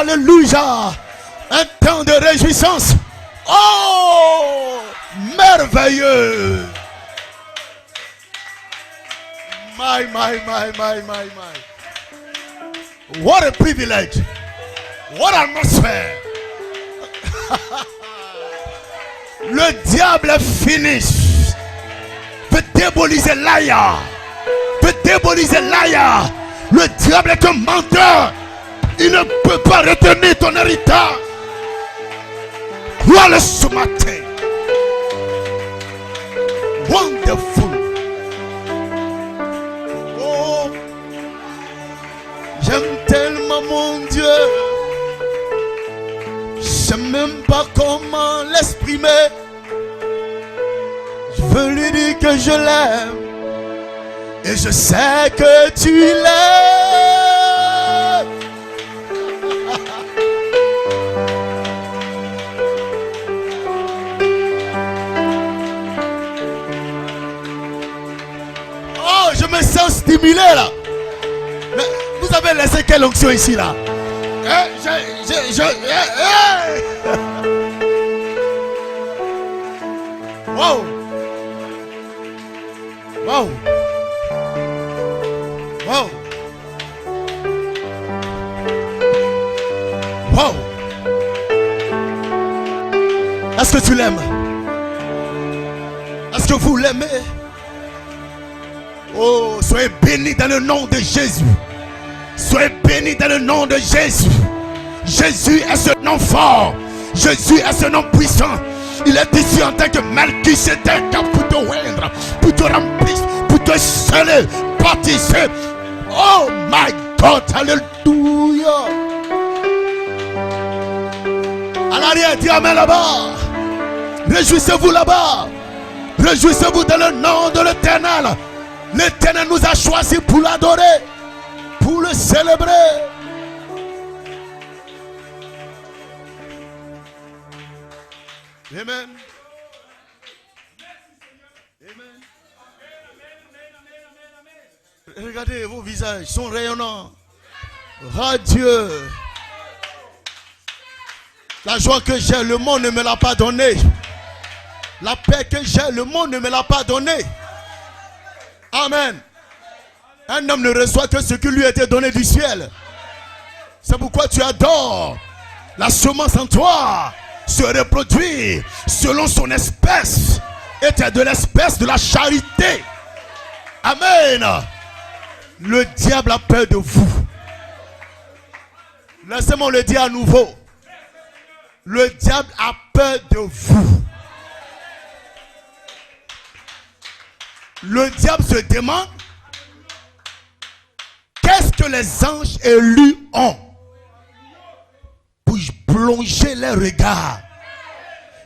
Alléluia. Un temps de réjouissance. Oh, merveilleux. My. What a privilege. What an atmosphere. Le diable est fini. Peut démoliser l'aïa. Peut démoliser l'aïa. Le diable est un menteur. Il ne peut pas retenir ton héritage. Voilà ce matin. Wonderful. Oh, j'aime tellement mon Dieu. Je sais même pas comment l'exprimer. Je veux lui dire que je l'aime. Et je sais que tu l'aimes. Oh, je me sens stimulé là. Mais vous avez laissé quelle onction ici là? Wow. Wow. Wow. Wow. Est-ce que tu l'aimes? Est-ce que vous l'aimez? Oh, soyez bénis dans le nom de Jésus. Soyez bénis dans le nom de Jésus. Jésus est ce nom fort. Jésus est ce nom puissant. Il est ici en tant que Melchisédek pour te oindre, pour te remplir, pour te sceller, baptiser. Oh my God, alléluia. À l'arrière, dis amen là-bas. Réjouissez-vous là-bas. Réjouissez-vous dans le nom de l'Éternel. L'Éternel nous a choisis pour l'adorer, pour le célébrer. Amen. Amen. Regardez, vos visages sont rayonnants, radieux. La joie que j'ai, le monde ne me l'a pas donnée. La paix que j'ai, le monde ne me l'a pas donnée. Amen. Un homme ne reçoit que ce qui lui a été donné du ciel. C'est pourquoi tu adores. La semence en toi se reproduit selon son espèce. Et tu es de l'espèce de la charité. Amen. Le diable a peur de vous. Laissez-moi le dire à nouveau. Le diable a peur de vous. Le diable se demande qu'est-ce que les anges élus ont pour plonger leurs regards.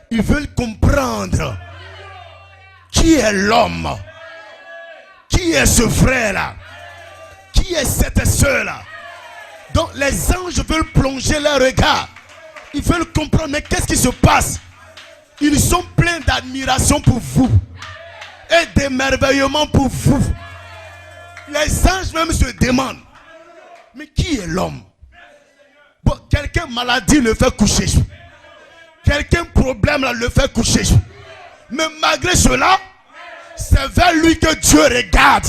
Ils veulent comprendre qui est l'homme, qui est ce frère-là, qui est cette soeur-là. Donc les anges veulent plonger leurs regards. Ils veulent comprendre, mais qu'est-ce qui se passe? Ils sont pleins d'admiration pour vous et d'émerveillement pour vous. Les anges même se demandent, mais qui est l'homme? Bon, quelqu'un maladie le fait coucher. Quelqu'un problème là le fait coucher. Mais malgré cela, c'est vers lui que Dieu regarde.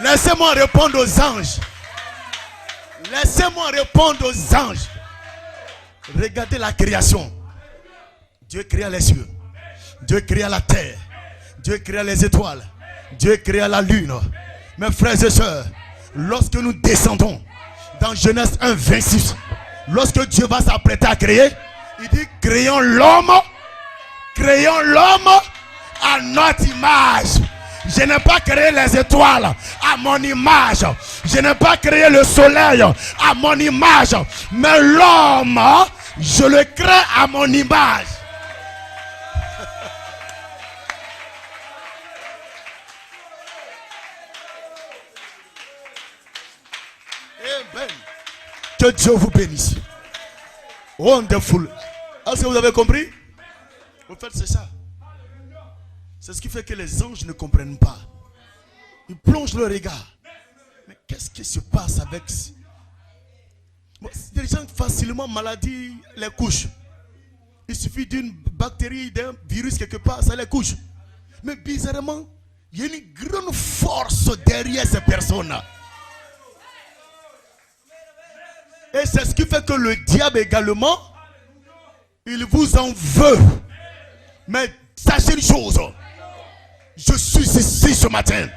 Laissez-moi répondre aux anges. Laissez-moi répondre aux anges. Regardez la création. Dieu créa les cieux. Dieu créa la terre. Dieu créa les étoiles. Dieu créa la lune. Mes frères et sœurs, lorsque nous descendons dans Genèse 1, 26, lorsque Dieu va s'apprêter à créer, il dit créons l'homme à notre image. Je n'ai pas créé les étoiles à mon image. Je n'ai pas créé le soleil à mon image. Mais l'homme, je le crée à mon image. Amen. Que Dieu vous bénisse. Wonderful. Est-ce que vous avez compris? Au fait, c'est ça. C'est ce qui fait que les anges ne comprennent pas. Ils plongent le regard. Mais qu'est-ce qui se passe avec... Les gens facilement maladie les couches. Il suffit d'une bactérie, d'un virus quelque part, ça les couche. Mais bizarrement, il y a une grande force derrière ces personnes-là. Et c'est ce qui fait que le diable également, il vous en veut. Mais sachez une chose, je suis ici ce matin,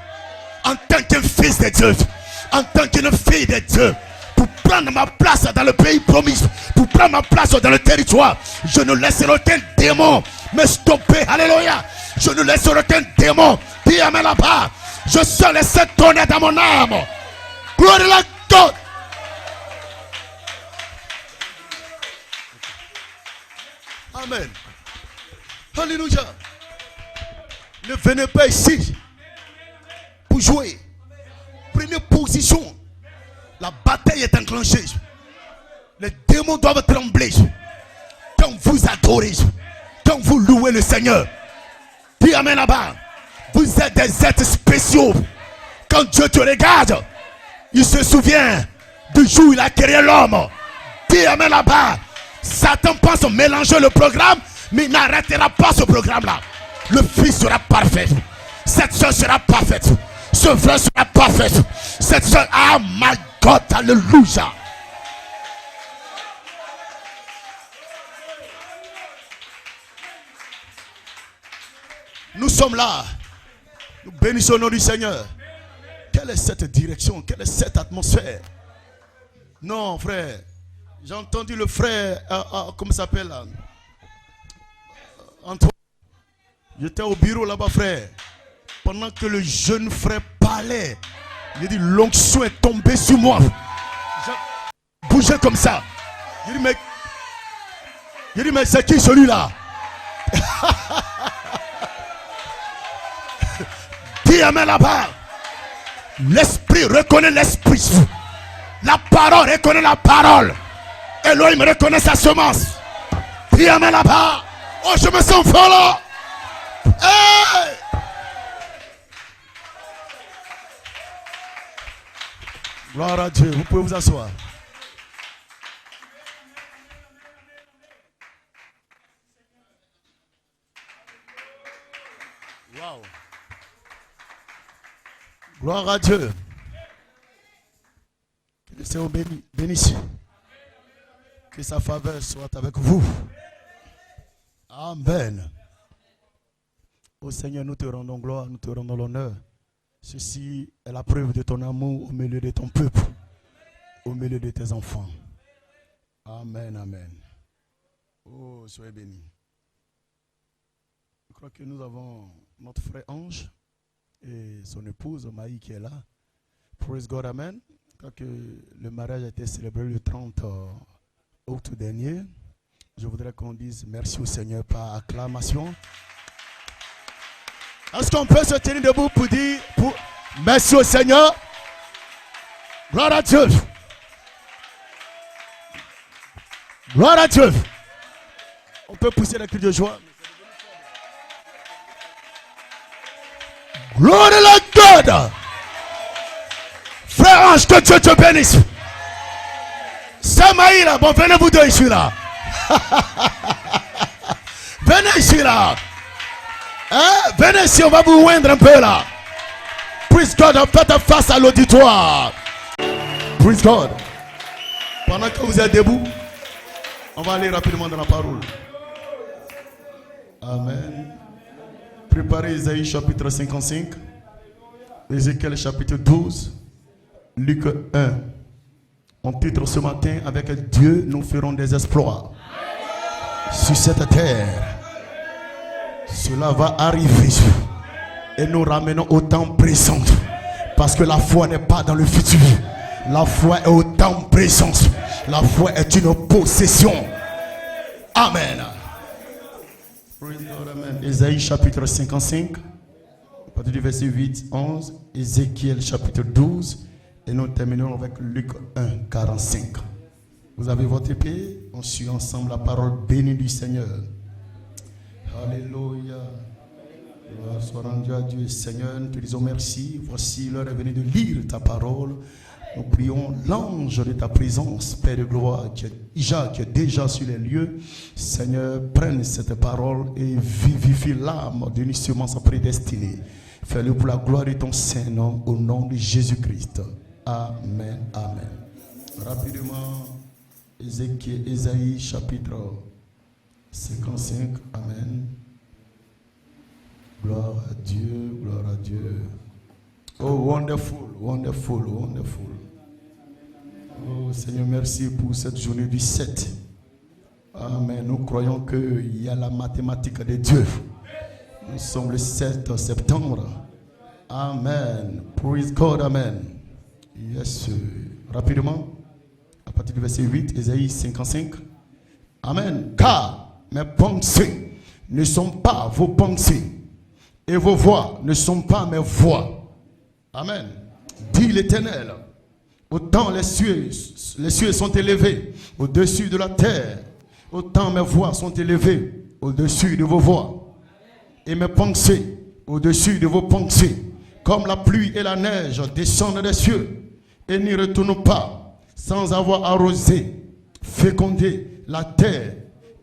en tant qu'un fils de Dieu, en tant qu'une fille de Dieu, pour prendre ma place dans le pays promis, pour prendre ma place dans le territoire. Je ne laisserai aucun démon me stopper. Alléluia. Je ne laisserai aucun démon dire là-bas. Je serai laissé tonner dans mon âme. Gloire à Dieu. Amen. Alléluia. Ne venez pas ici pour jouer. Prenez position. La bataille est enclenchée. Les démons doivent trembler. Quand vous adorez, quand vous louez le Seigneur, dis amen là-bas. Vous êtes des êtres spéciaux. Quand Dieu te regarde, il se souvient du jour où il a créé l'homme. Dis amen là-bas. Satan pense mélanger le programme, mais il n'arrêtera pas ce programme-là. Le fils sera parfait. Cette soeur sera parfaite. Ce frère sera parfait. Cette soeur, ah my God, alléluia. Nous sommes là. Nous bénissons le nom du Seigneur. Quelle est cette direction? Quelle est cette atmosphère? Non, frère. J'ai entendu le frère, comment ça s'appelle là? Antoine. J'étais au bureau là-bas, frère. Pendant que le jeune frère parlait, il dit l'onction est tombée sur moi. J'ai bougé comme ça. Il dit mais c'est qui celui-là? Dis amen là-bas. L'esprit reconnaît l'esprit. La parole reconnaît la parole. Elohim reconnaît sa semence. Dis amen là-bas. Oh, je me sens fort là. Hey! Gloire à Dieu. Vous pouvez vous asseoir. Wow. Gloire à Dieu. Que le Seigneur bénisse. Que sa faveur soit avec vous. Amen. Ô Seigneur, nous te rendons gloire, nous te rendons l'honneur. Ceci est la preuve de ton amour au milieu de ton peuple, au milieu de tes enfants. Amen, amen. Oh, soyez bénis. Je crois que nous avons notre frère Ange et son épouse Maï qui est là. Praise God, amen. Je crois que le mariage a été célébré le 30 août dernier. Je voudrais qu'on dise merci au Seigneur par acclamation. Est-ce qu'on peut se tenir debout pour dire merci au Seigneur? Gloire à Dieu. Gloire à Dieu. On peut pousser la cri de joie. Gloire à Dieu. Frère Ange, que Dieu te bénisse. Samaï là, bon venez vous deux ici là. Venez ici là. Hein? Venez ici, on va vous oindre un peu là. Praise God, faites face à l'auditoire. Praise God. Pendant que vous êtes debout, on va aller rapidement dans la parole. Amen. Préparez Isaïe chapitre 55, Ézéchiel chapitre 12, Luc 1. On titre ce matin avec Dieu, nous ferons des exploits sur cette terre. Cela va arriver et nous ramenons au temps présent parce que la foi n'est pas dans le futur. La foi est au temps présent. La foi est une possession. Amen. Amen. Ésaïe chapitre 55, à partir du verset 8, 11, Ézéchiel chapitre 12, et nous terminons avec Luc 1, 45. Vous avez votre épée, on suit ensemble la parole bénie du Seigneur. Alléluia. Gloire soit rendue à Dieu. Seigneur, nous te disons merci. Voici l'heure est venue de lire ta parole. Nous prions l'ange de ta présence, Père de gloire, qui est déjà sur les lieux. Seigneur, prenne cette parole et vivifie l'âme d'une semence prédestinée. Fais-le pour la gloire de ton Saint-Nom, au nom de Jésus-Christ. Amen. Amen. Rapidement, Ésaïe chapitre 55. Amen. Gloire à Dieu, gloire à Dieu. Oh, wonderful, wonderful, wonderful. Oh, Seigneur, merci pour cette journée du 7. Amen. Nous croyons qu'il y a la mathématique de Dieu. Nous sommes le 7 septembre. Amen. Praise God, amen. Yes. Rapidement, à partir du verset 8, Ésaïe 55. Amen. Car mes pensées ne sont pas vos pensées, et vos voix ne sont pas mes voix. Amen. Dit l'Éternel. Autant les cieux sont élevés au-dessus de la terre, autant mes voix sont élevées au-dessus de vos voix, et mes pensées au-dessus de vos pensées. Comme la pluie et la neige descendent des cieux et n'y retournent pas sans avoir arrosé, fécondé la terre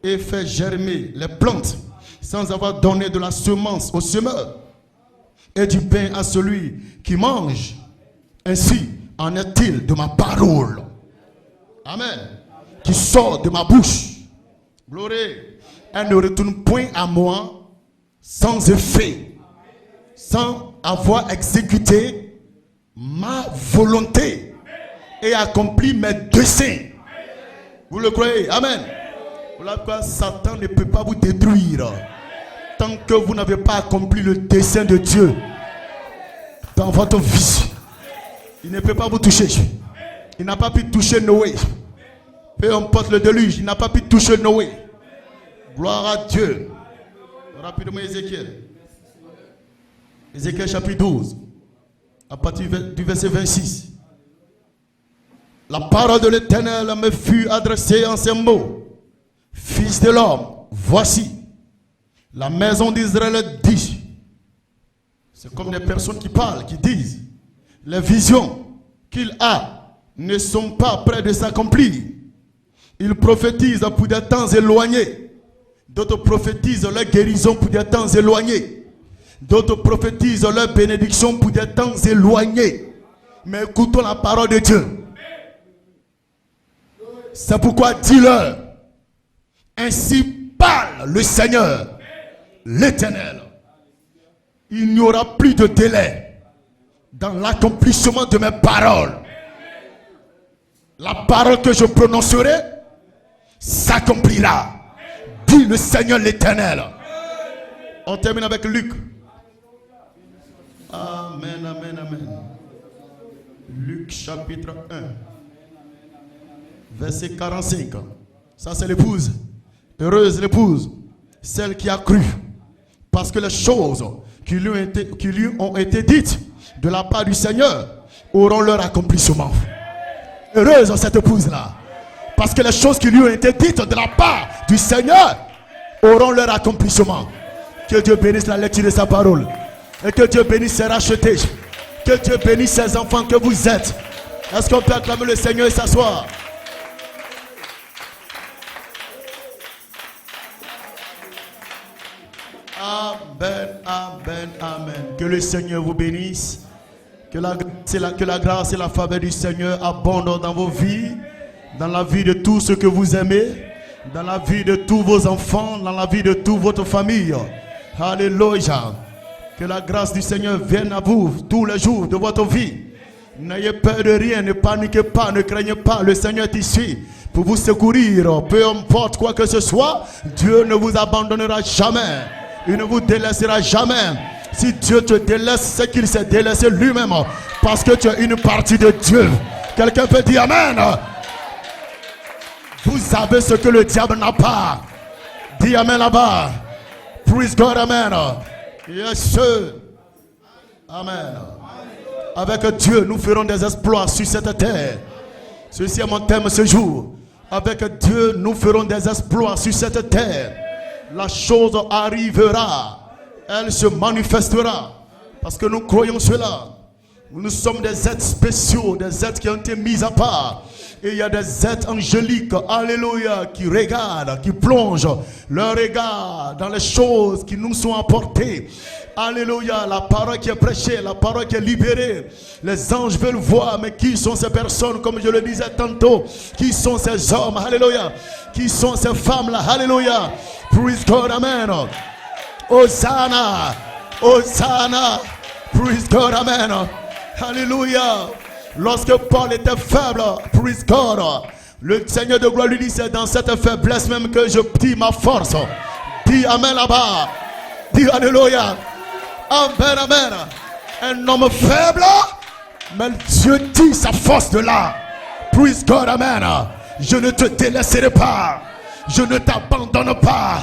et fait germer les plantes, sans avoir donné de la semence au semeur et du pain à celui qui mange. Ainsi en est-il de ma parole. Amen. Qui sort de ma bouche. Gloire. Elle ne retourne point à moi sans effet, sans avoir exécuté ma volonté et accompli mes desseins. Vous le croyez? Amen. Voilà pourquoi Satan ne peut pas vous détruire tant que vous n'avez pas accompli le dessein de Dieu dans votre vie. Il ne peut pas vous toucher. Il n'a pas pu toucher Noé. Peu importe le déluge, il n'a pas pu toucher Noé. Gloire à Dieu. Rapidement, Ézéchiel. Ézéchiel chapitre 12. À partir du verset 26. La parole de l'Éternel me fut adressée en ces mots. Fils de l'homme, voici. La maison d'Israël dit. C'est comme des personnes qui parlent, qui disent. Les visions qu'il a ne sont pas près de s'accomplir. Il prophétise pour des temps éloignés. D'autres prophétisent leur guérison pour des temps éloignés. D'autres prophétisent leur bénédiction pour des temps éloignés. Mais écoutons la parole de Dieu. C'est pourquoi dis-leur. Ainsi parle le Seigneur, l'Éternel. Il n'y aura plus de délai dans l'accomplissement de mes paroles. La parole que je prononcerai s'accomplira. Dit le Seigneur l'Éternel. On termine avec Luc. Amen, amen, amen. Luc chapitre 1. Verset 45. Ça c'est l'épouse. Heureuse l'épouse, celle qui a cru. Parce que les choses qui lui ont été dites de la part du Seigneur auront leur accomplissement. Heureuse cette épouse-là. Parce que les choses qui lui ont été dites de la part du Seigneur auront leur accomplissement. Que Dieu bénisse la lecture de sa parole. Et que Dieu bénisse ses rachetés. Que Dieu bénisse ses enfants que vous êtes. Est-ce qu'on peut acclamer le Seigneur et s'asseoir? Amen, amen, amen. Que le Seigneur vous bénisse. Que la grâce et la faveur du Seigneur abondent dans vos vies, dans la vie de tous ceux que vous aimez, dans la vie de tous vos enfants, dans la vie de toute votre famille. Alléluia. Que la grâce du Seigneur vienne à vous tous les jours de votre vie. N'ayez peur de rien, ne paniquez pas, ne craignez pas. Le Seigneur est ici pour vous secourir. Peu importe quoi que ce soit, Dieu ne vous abandonnera jamais. Il ne vous délaissera jamais. Si Dieu te délaisse, c'est qu'il s'est délaissé lui-même. Parce que tu es une partie de Dieu. Quelqu'un peut dire Amen. Vous avez ce que le diable n'a pas. Dis Amen là-bas. Praise God, Amen. Yes, sir. Amen. Avec Dieu, nous ferons des exploits sur cette terre. Ceci est mon thème ce jour. Avec Dieu, nous ferons des exploits sur cette terre. La chose arrivera elle se manifestera. Parce que nous croyons cela. Nous sommes des êtres spéciaux, des êtres qui ont été mis à part. Et il y a des êtres angéliques, alléluia, qui regardent, qui plongent leur regard dans les choses qui nous sont apportées. Alléluia, la parole qui est prêchée, la parole qui est libérée. Les anges veulent voir, mais qui sont ces personnes, comme je le disais tantôt? Qui sont ces hommes, alléluia? Qui sont ces femmes-là, alléluia? Praise God, amen. Hosanna, Hosanna, praise God, amen. Alléluia. Lorsque Paul était faible, praise God, le Seigneur de gloire lui dit, c'est dans cette faiblesse même que je dis ma force. Dis amen là-bas. Dis alléluia. Amen, amen. Un homme faible, mais Dieu dit sa force de là. Praise God, amen. Je ne te délaisserai pas. Je ne t'abandonne pas.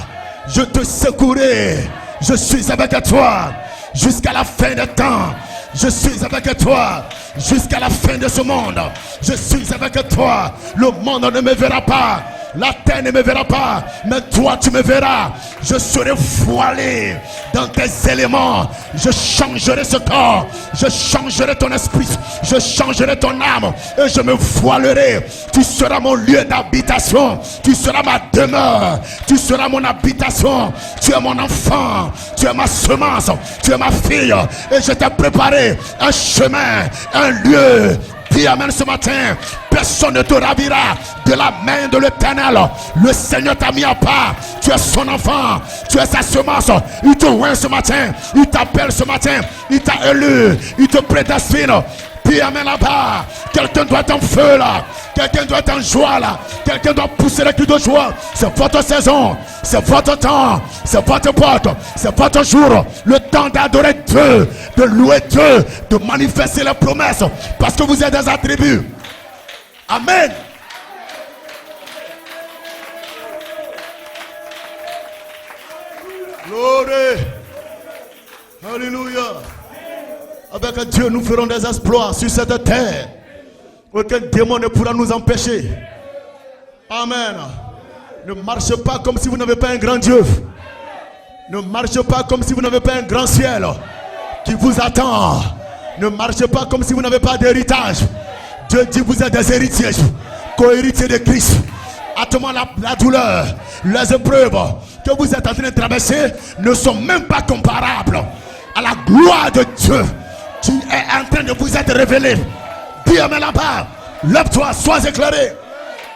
Je te secouerai. Je suis avec toi jusqu'à la fin des temps. Je suis avec toi jusqu'à la fin de ce monde. Je suis avec toi. Le monde ne me verra pas. La terre ne me verra pas. Mais toi tu me verras. Je serai voilé dans tes éléments. Je changerai ce corps. Je changerai ton esprit. Je changerai ton âme. Et je me voilerai. Tu seras mon lieu d'habitation. Tu seras ma demeure. Tu seras mon habitation. Tu es mon enfant. Tu es ma semence. Tu es ma fille. Et je t'ai préparé un chemin, un lieu. Dis amen ce matin. Personne ne te ravira de la main de l'Éternel. Le Seigneur t'a mis à part. Tu es son enfant. Tu es sa semence. Il te oint ce matin. Il t'appelle ce matin. Il t'a élu. Il te prédestine. Dis amen là-bas. Quelqu'un doit être en feu là. Quelqu'un doit être en joie là. Quelqu'un doit pousser les cris de joie. C'est votre saison. C'est votre temps. C'est votre porte. C'est votre jour. Le temps d'adorer Dieu. De louer Dieu. De manifester les promesses. Parce que vous êtes des attributs. Amen. Glory. Alléluia. Avec Dieu, nous ferons des exploits sur cette terre. Aucun démon ne pourra nous empêcher. Amen. Ne marchez pas comme si vous n'avez pas un grand Dieu. Ne marchez pas comme si vous n'avez pas un grand ciel qui vous attend. Ne marchez pas comme si vous n'avez pas d'héritage. Dieu dit vous êtes des héritiers, co-héritiers de Christ. Attends, la douleur, les épreuves que vous êtes en train de traverser ne sont même pas comparables à la gloire de Dieu qui est en train de vous être révélé. Dis amen là-bas. Lève-toi, sois éclairé.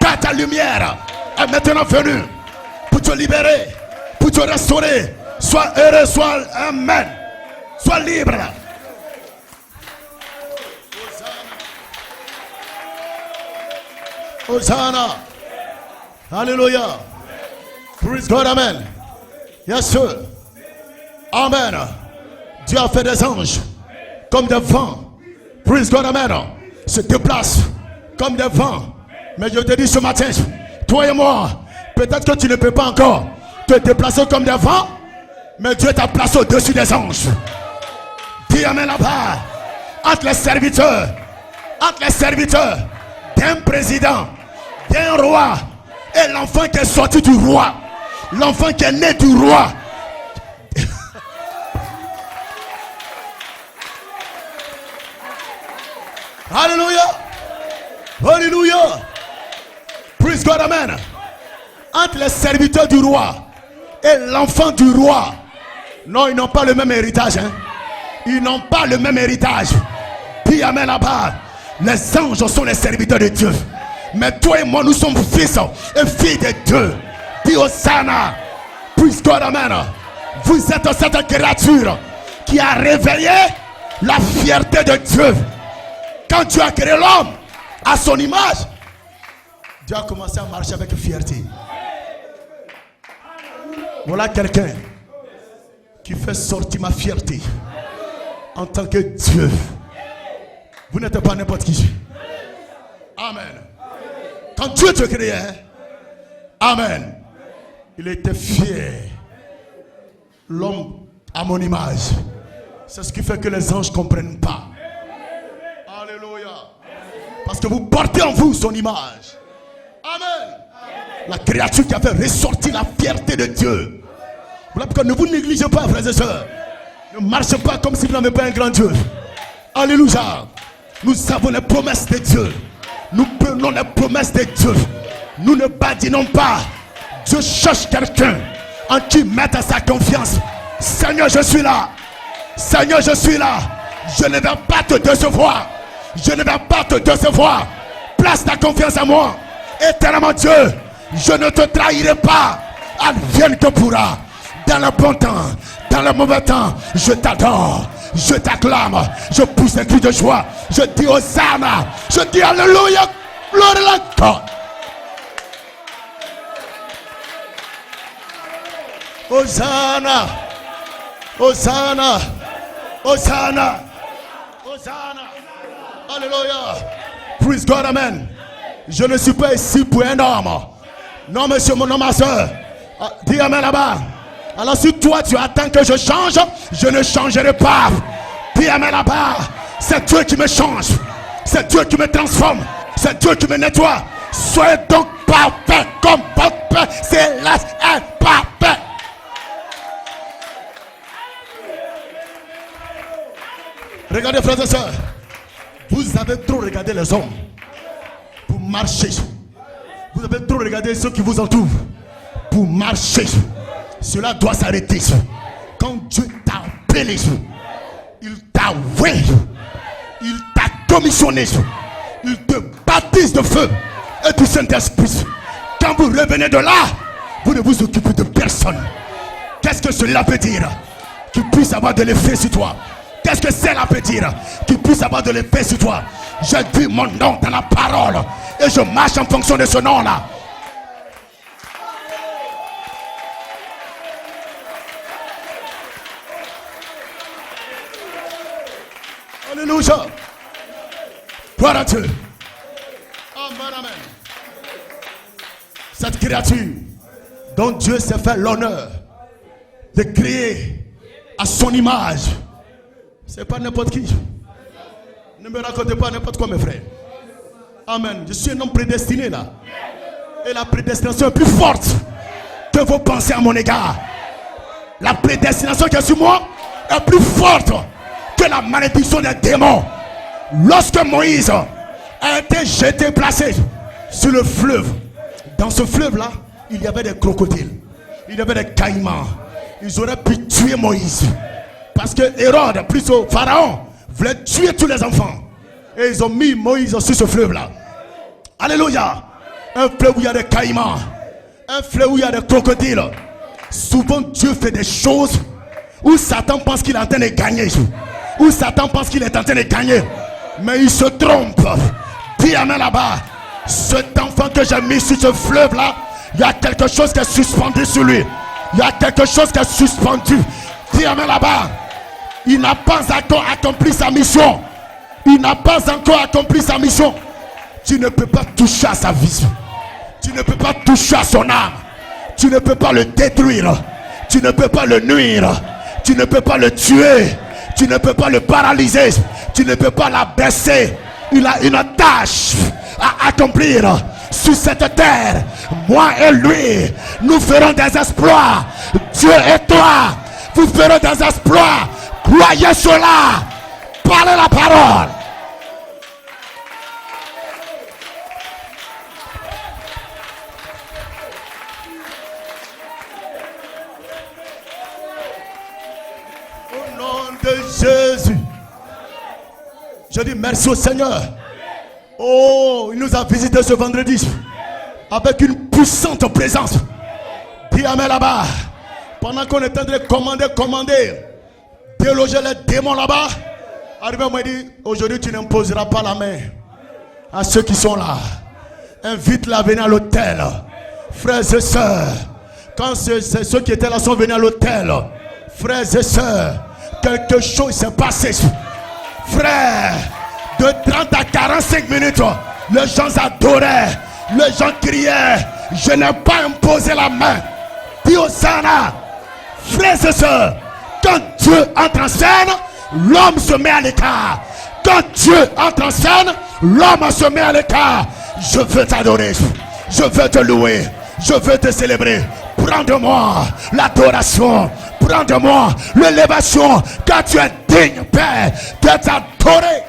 Car ta lumière est maintenant venue pour te libérer, pour te restaurer. Sois heureux, sois amen. Sois libre. Hosanna. Alléluia. Praise God, amen. Yes, sir. Amen. Dieu a fait des anges comme des vents. Praise God, amen. Se déplacent comme des vents. Mais je te dis ce matin, toi et moi, peut-être que tu ne peux pas encore te déplacer comme des vents, mais Dieu t'a placé au-dessus des anges. Dis amen là-bas. Entre les serviteurs d'un président, d'un roi, et l'enfant qui est sorti du roi, l'enfant qui est né du roi. Alléluia. Alléluia. Praise God, amen. Entre les serviteurs du roi et l'enfant du roi, non, ils n'ont pas le même héritage. Hein? Ils n'ont pas le même héritage. Dis amen là-bas. Les anges sont les serviteurs de Dieu. Mais toi et moi, nous sommes fils et filles de Dieu. Dis Hosanna. Praise God, amen. Vous êtes cette créature qui a réveillé la fierté de Dieu. Quand Dieu a créé l'homme à son image, Dieu a commencé à marcher avec fierté. Voilà quelqu'un qui fait sortir ma fierté en tant que Dieu. Vous n'êtes pas n'importe qui. Amen. Quand Dieu te créait, amen, il était fier. L'homme à mon image. C'est ce qui fait que les anges ne comprennent pas. Alléluia. Parce que vous portez en vous son image. Amen. La créature qui a fait ressortir la fierté de Dieu. Voilà pourquoi ne vous négligez pas, frères et sœurs. Ne marchez pas comme si vous n'avez pas un grand Dieu. Alléluia. Nous avons les promesses de Dieu. Nous prenons les promesses de Dieu. Nous ne badinons pas. Dieu cherche quelqu'un en qui mettre sa confiance. Seigneur, je suis là. Seigneur, je suis là. Je ne vais pas te décevoir. Je ne vais pas te décevoir. Place ta confiance en moi. Éternellement Dieu, je ne te trahirai pas. Advienne que pourra. Dans le bon temps, dans le mauvais temps, je t'adore. Je t'acclame. Je pousse des cris de joie. Je dis Hosanna. Je dis Alléluia. Gloire à God. Hosanna. Hosanna. Hosanna. Hosanna. Alléluia. Praise God, amen. Je ne suis pas ici pour un homme. Non, monsieur, mon homme, ma soeur. Dis amen là-bas. Alors si toi tu attends que je change, je ne changerai pas. Dis amen là-bas. C'est Dieu qui me change. C'est Dieu qui me transforme. C'est Dieu qui me nettoie. Soyez donc parfait comme votre Père céleste est parfait. Regardez, frères et sœurs. Vous avez trop regardé les hommes pour marcher. Vous avez trop regardé ceux qui vous entourent pour marcher. Cela doit s'arrêter. Quand Dieu t'a appelé, il t'a oué, il t'a commissionné, il te baptise de feu et du Saint-Esprit. Quand vous revenez de là, vous ne vous occupez de personne. Qu'est-ce que cela peut dire? Qu'il puisse avoir de l'effet sur toi. Qu'est-ce que cela peut dire? Qu'il puisse avoir de l'effet sur toi. Je dis mon nom dans la parole et je marche en fonction de ce nom-là. Alléluia. Gloire à Dieu. Amen, amen. Cette créature dont Dieu s'est fait l'honneur de créer à son image, c'est pas n'importe qui. Ne me racontez pas n'importe quoi, mes frères. Amen. Je suis un homme prédestiné là. Et la prédestination est plus forte que vos pensées à mon égard. La prédestination qui est sur moi est plus forte que la malédiction des démons. Lorsque Moïse a été jeté, placé sur le fleuve, dans ce fleuve-là, il y avait des crocodiles, il y avait des caïmans. Ils auraient pu tuer Moïse. Parce que Hérode, plutôt Pharaon, voulait tuer tous les enfants. Et ils ont mis Moïse sur ce fleuve-là. Alléluia. Un fleuve où il y a des caïmans, un fleuve où il y a des crocodiles. Souvent Dieu fait des choses où Satan pense qu'il est en train de gagner. Où Satan pense qu'il est en train de gagner. Mais il se trompe. Dis amen là-bas. Cet enfant que j'ai mis sur ce fleuve-là, il y a quelque chose qui est suspendu sur lui. Il y a quelque chose qui est suspendu. Dis amen là-bas. Il n'a pas encore accompli sa mission. Il n'a pas encore accompli sa mission. Tu ne peux pas toucher à sa vie. Tu ne peux pas toucher à son âme. Tu ne peux pas le détruire. Tu ne peux pas le nuire. Tu ne peux pas le tuer. Tu ne peux pas le paralyser. Tu ne peux pas l'abaisser. Il a une tâche à accomplir sur cette terre. Moi et lui, nous ferons des exploits. Dieu et toi, vous ferez des exploits. Croyez cela. Parlez la parole. Au nom de Jésus, je dis merci au Seigneur. Oh, il nous a visité ce vendredi avec une puissante présence. Dis amen là-bas. Pendant qu'on est en train de commander, déloger les démons là-bas, arrivé à moi dit, aujourd'hui tu n'imposeras pas la main à ceux qui sont là. Invite-les à venir à l'hôtel. Frères et sœurs, quand ceux qui étaient là sont venus à l'hôtel, frères et sœurs, quelque chose s'est passé. Frères, de 30 à 45 minutes, les gens adoraient, les gens criaient. Je n'ai pas imposé la main. Dis Hosanna. Frères et sœurs, quand Dieu entre en scène, l'homme se met à l'écart. Quand Dieu entre en scène, l'homme se met à l'écart. Je veux t'adorer, je veux te louer, je veux te célébrer. Prends de moi l'adoration. Prends de moi l'élévation. Car tu es digne, Père, d'être adoré.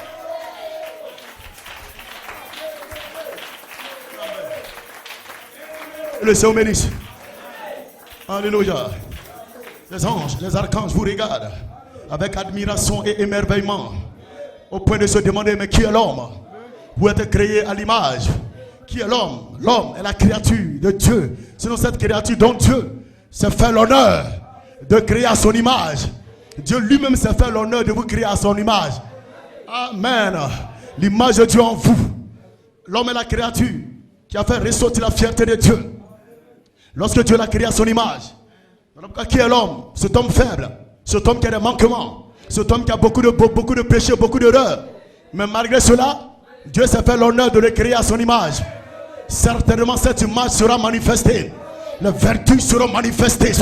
Le Seigneur bénisse. Alléluia. Les anges, les archanges vous regardent avec admiration et émerveillement, au point de se demander, mais qui est l'homme? Vous êtes créé à l'image. Qui est l'homme? L'homme est la créature de Dieu. Sinon cette créature dont Dieu s'est fait l'honneur de créer à son image. Dieu lui-même s'est fait l'honneur de vous créer à son image. Amen. L'image de Dieu en vous. L'homme est la créature qui a fait ressortir la fierté de Dieu. Lorsque Dieu l'a créé à son image. Qui est l'homme? Cet homme faible. Cet homme qui a des manquements. Cet homme qui a beaucoup de péchés, beaucoup d'erreurs. Mais malgré cela, Dieu s'est fait l'honneur de le créer à son image. Certainement cette image sera manifestée. Les vertus seront manifestées.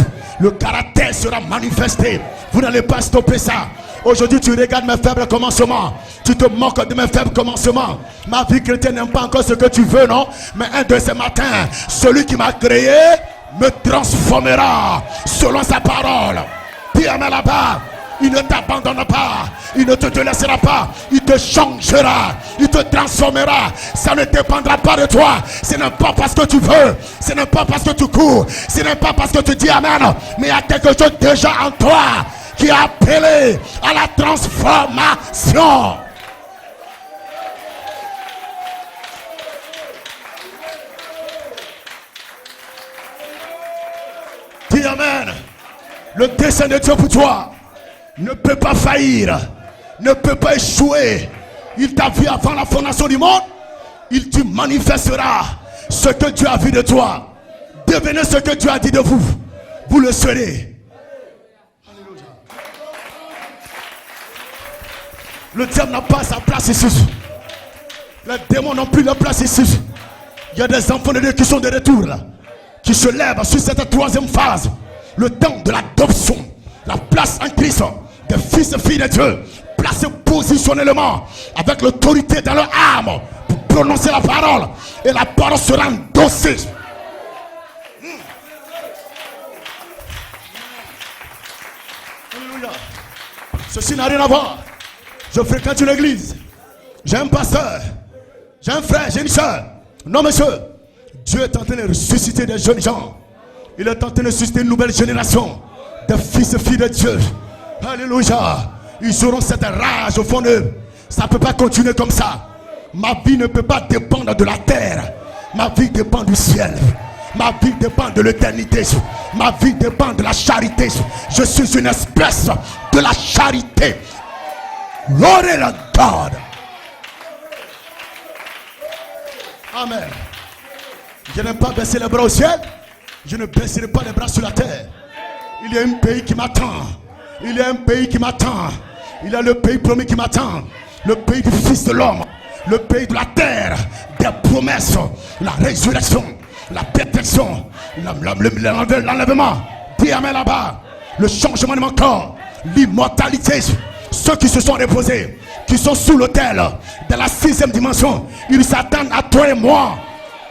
Le caractère sera manifesté. Vous n'allez pas stopper ça. Aujourd'hui tu regardes mes faibles commencements. Tu te moques de mes faibles commencements. Ma vie chrétienne n'aime pas encore ce que tu veux, non? Mais un de ces matins, celui qui m'a créé me transformera selon sa parole. Dis amen là-bas. Il ne t'abandonnera pas. Il ne te laissera pas. Il te changera. Il te transformera. Ça ne dépendra pas de toi. Ce n'est pas parce que tu veux. Ce n'est pas parce que tu cours. Ce n'est pas parce que tu dis amen. Mais il y a quelque chose déjà en toi qui est appelé à la transformation. Dis amen. Le dessein de Dieu pour toi ne peut pas faillir, ne peut pas échouer. Il t'a vu avant la fondation du monde. Il te manifestera ce que Dieu a vu de toi. Devenez ce que Dieu a dit de vous. Vous le serez. Alléluia. Le diable n'a pas sa place ici. Les démons n'ont plus leur place ici. Il y a des enfants de Dieu qui sont de retour là, qui se lèvent sur cette troisième phase. Le temps de l'adoption. La place en Christ des fils et filles de Dieu, placés positionnellement avec l'autorité dans leur âme pour prononcer la parole, et la parole sera endossée. Alléluia. Ceci n'a rien à voir. Je fréquente une église, j'ai un pasteur, j'ai un frère, j'ai une soeur. Non monsieur, Dieu est en train de ressusciter des jeunes gens. Il est en train de susciter une nouvelle génération de fils et filles de Dieu. Alléluia. Ils auront cette rage au fond d'eux. Ça ne peut pas continuer comme ça. Ma vie ne peut pas dépendre de la terre. Ma vie dépend du ciel. Ma vie dépend de l'éternité. Ma vie dépend de la charité. Je suis une espèce de la charité. Glory to God. Amen. Je n'aime pas baisser les bras au ciel. Je ne baisserai pas les bras sur la terre. Il y a un pays qui m'attend. Il y a un pays qui m'attend. Il y a le pays promis qui m'attend. Le pays du Fils de l'homme. Le pays de la terre. Des promesses. La résurrection. La perfection. L'enlèvement. Dis amen là-bas. Le changement de mon corps. L'immortalité. Ceux qui se sont reposés. Qui sont sous l'autel. Dans la 6e dimension. Ils s'attendent à toi et moi.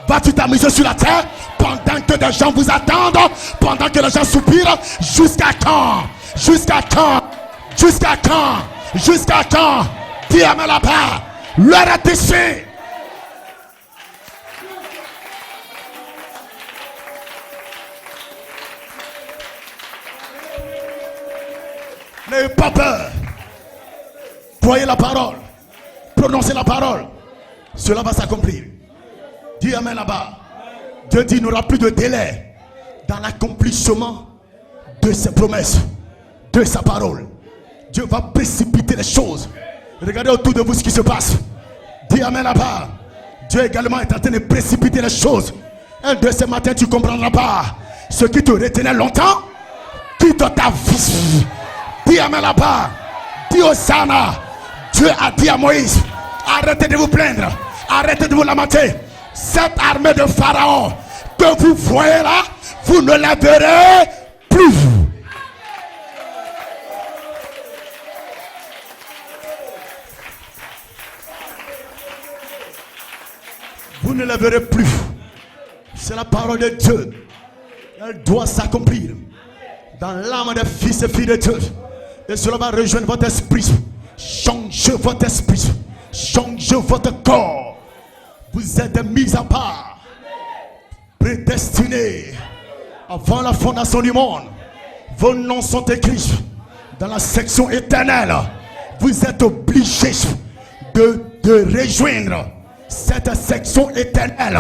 Vas-tu t'amuser sur la terre pendant que des gens vous attendent, pendant que les gens soupirent? Jusqu'à quand? Jusqu'à quand? Jusqu'à quand? Jusqu'à quand? Dis amen là-bas. L'heure est ici. N'ayez pas peur. Voyez la parole. Prononcez la parole. Cela va s'accomplir. Dis amen là-bas. Dieu dit qu'il n'y aura plus de délai dans l'accomplissement de ses promesses, de sa parole. Dieu va précipiter les choses. Regardez autour de vous ce qui se passe. Dis amen là-bas. Dieu également est en train de précipiter les choses. Un de ces matins tu comprendras pas. Ce qui te retenait longtemps, quitte ta vie. Dis amen là-bas. Dis Hosanna. Dieu a dit à Moïse, arrêtez de vous plaindre. Arrêtez de vous lamenter. Cette armée de Pharaon que vous voyez là, vous ne la verrez plus. Vous ne la verrez plus. C'est la parole de Dieu. Elle doit s'accomplir dans l'âme des fils et filles de Dieu. Et cela va rejoindre votre esprit. Changez votre esprit. Changez votre corps. Vous êtes mis à part. Prédestinés avant la fondation du monde. Vos noms sont écrits dans la section éternelle. Vous êtes obligés de rejoindre cette section éternelle.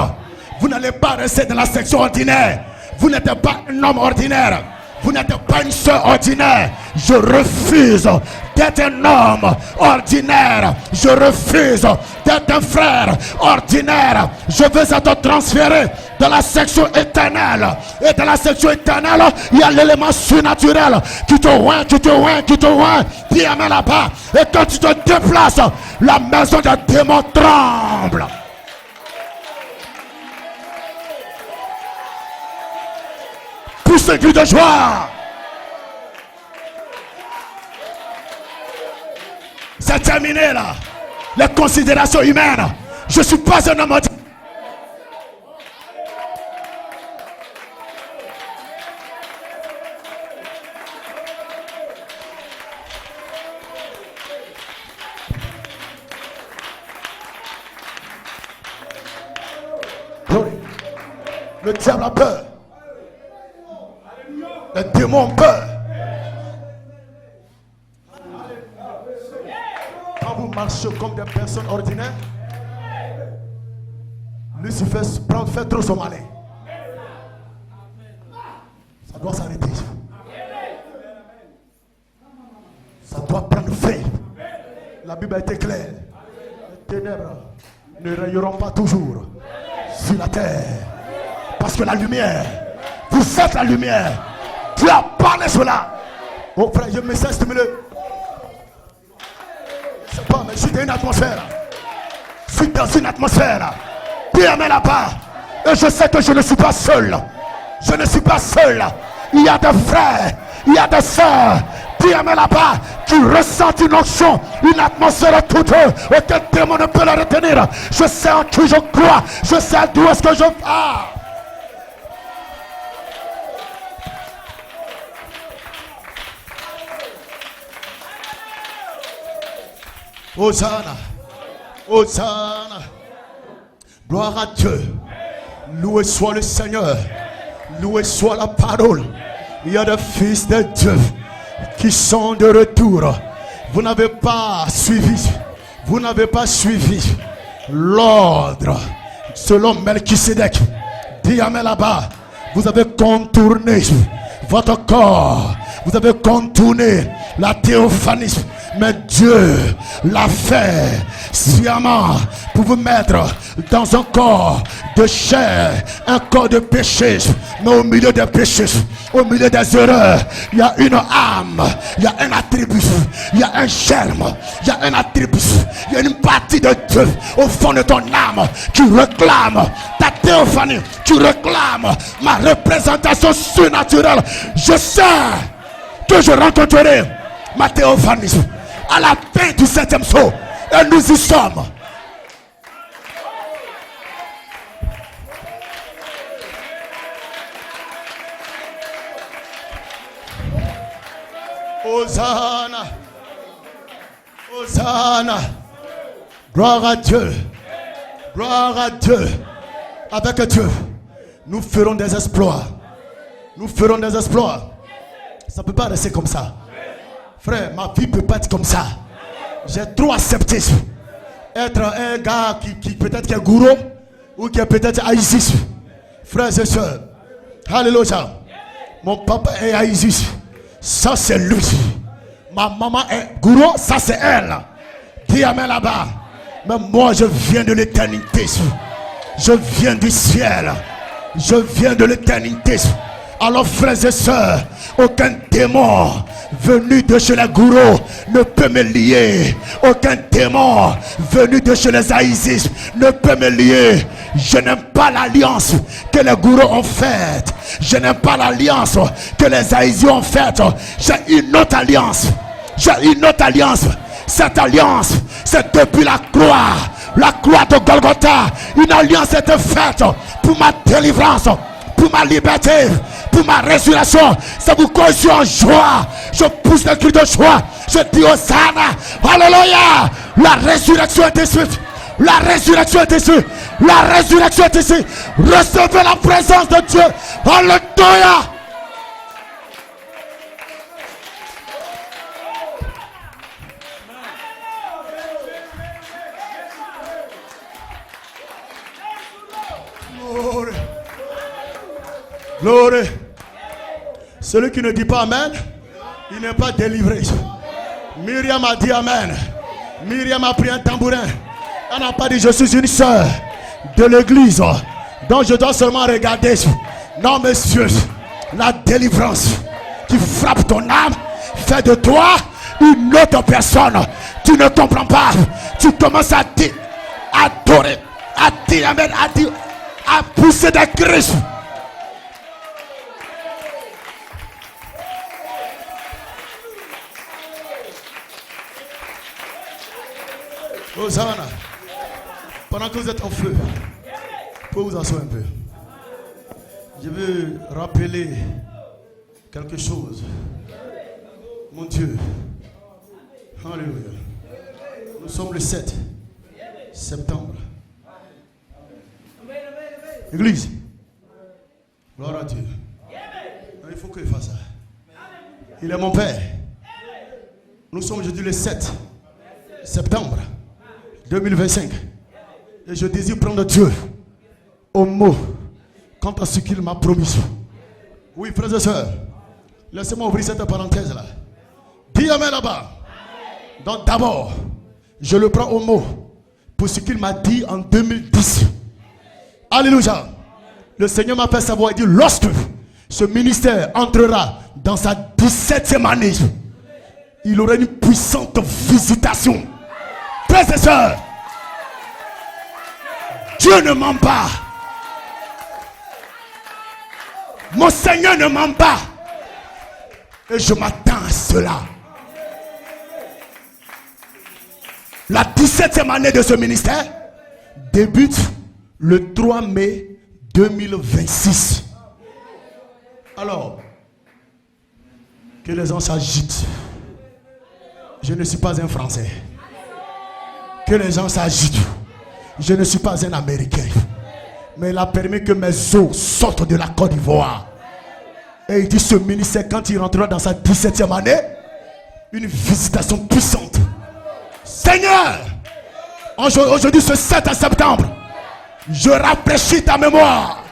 Vous n'allez pas rester dans la section ordinaire. Vous n'êtes pas un homme ordinaire. Vous n'êtes pas une soeur ordinaire. Je refuse d'être un homme ordinaire. Je refuse d'être un frère ordinaire. Je veux être transféré dans la section éternelle. Et dans la section éternelle, il y a l'élément surnaturel qui te oint, qui te oint, qui te oint. Qui amène là-bas. Et quand tu te déplaces, la maison des démons tremble. Pousse un cri de joie. C'est terminé là. Les considérations humaines. Je ne suis pas un homme ordinaire. Le diable a peur. Les démons ont peur. Quand vous marchez comme des personnes ordinaires, Lucifer fait trop son malin. Ça doit s'arrêter. Ça doit prendre fin. La Bible a été claire. Les ténèbres ne rayeront pas toujours sur la terre. Parce que la lumière, vous êtes la lumière. Tu as parlé cela. Oh frère, je me sens stimulé. C'est pas, mais je suis dans une atmosphère. Je suis dans une atmosphère. Dieu m'est là-bas. Et je sais que je ne suis pas seul. Je ne suis pas seul. Il y a des frères, il y a des sœurs. Dieu m'est là-bas. Qui ressentent une onction, une atmosphère toute. Aucun démon ne peut la retenir. Je sais en qui je crois. Je sais d'où est-ce que je pars. Hosanna, Hosanna, gloire à Dieu, loué soit le Seigneur, loué soit la parole. Il y a des fils de Dieu qui sont de retour. Vous n'avez pas suivi l'ordre selon Melchisedec. Diamé là-bas, vous avez contourné votre corps, vous avez contourné la théophanie. Mais Dieu l'a fait sciemment pour vous mettre dans un corps de chair, un corps de péché. Mais au milieu des péchés, au milieu des erreurs, il y a une âme, il y a un attribut, il y a un germe, il y a un attribut, il y a une partie de Dieu au fond de ton âme qui réclame ta théophanie, qui réclame ma représentation surnaturelle. Je sais que je rencontrerai ma théophanie à la fin du 7e saut. Et nous y sommes. Hosanna. Hosanna. Gloire à Dieu. Gloire à Dieu. Avec Dieu, nous ferons des exploits. Nous ferons des exploits. Ça ne peut pas rester comme ça. Frère, ma vie ne peut pas être comme ça. J'ai trop accepté être un gars qui peut-être qui est gourou ou qui est peut-être Isis. Frères et sœurs, alléluia. Mon papa est Isis. Ça c'est lui. Ma maman est gourou, ça c'est elle. Diamant là-bas. Mais moi je viens de l'éternité. Je viens du ciel. Je viens de l'éternité. Alors frères et sœurs, aucun démon venu de chez les gourous ne peut me lier. Aucun démon venu de chez les Isis ne peut me lier. Je n'aime pas l'alliance que les gourous ont faite. Je n'aime pas l'alliance que les Isis ont faite. J'ai une autre alliance. J'ai une autre alliance. Cette alliance, c'est depuis la croix de Golgotha. Une alliance était faite pour ma délivrance, pour ma liberté, pour ma résurrection. Ça vous cause en joie. Je pousse le cri de joie. Je dis Hosanna. Alléluia. La résurrection est ici. La résurrection est ici. La résurrection est ici. Recevez la présence de Dieu. Alléluia. Gloire. Celui qui ne dit pas Amen, il n'est pas délivré. Myriam a dit Amen. Myriam a pris un tambourin. Elle n'a pas dit je suis une sœur de l'église, donc je dois seulement regarder. Non monsieur, la délivrance qui frappe ton âme fait de toi une autre personne. Tu ne comprends pas. Tu commences à dire, à adorer, à dire Amen, à dire, à pousser des cris. Hosanna. Pendant que vous êtes en feu, vous pouvez vous asseoir un peu. Je veux rappeler quelque chose. Mon Dieu. Alléluia. Nous sommes le 7 septembre. Église. Gloire à Dieu. Il faut qu'il fasse ça. Il est mon Père. Nous sommes aujourd'hui le 7 septembre 2025. Et je désire prendre Dieu au mot quant à ce qu'il m'a promis. Oui, frères et sœurs, laissez-moi ouvrir cette parenthèse là. Dis Amen là-bas. Donc d'abord, je le prends au mot pour ce qu'il m'a dit en 2010. Alléluia. Le Seigneur m'a fait savoir, il dit, lorsque ce ministère entrera dans sa 17e année, il aura une puissante visitation. Frères et sœurs, Dieu ne ment pas. Mon Seigneur ne ment pas. Et je m'attends à cela. La 17e année de ce ministère débute le 3 mai 2026. Alors, que les gens s'agitent. Je ne suis pas un Français. Que les gens s'agitent. Je ne suis pas un Américain. Mais il a permis que mes os sortent de la Côte d'Ivoire. Et il dit ce ministère, quand il rentrera dans sa 17e année, une visitation puissante. Seigneur, aujourd'hui ce 7 septembre, je rafraîchis ta mémoire.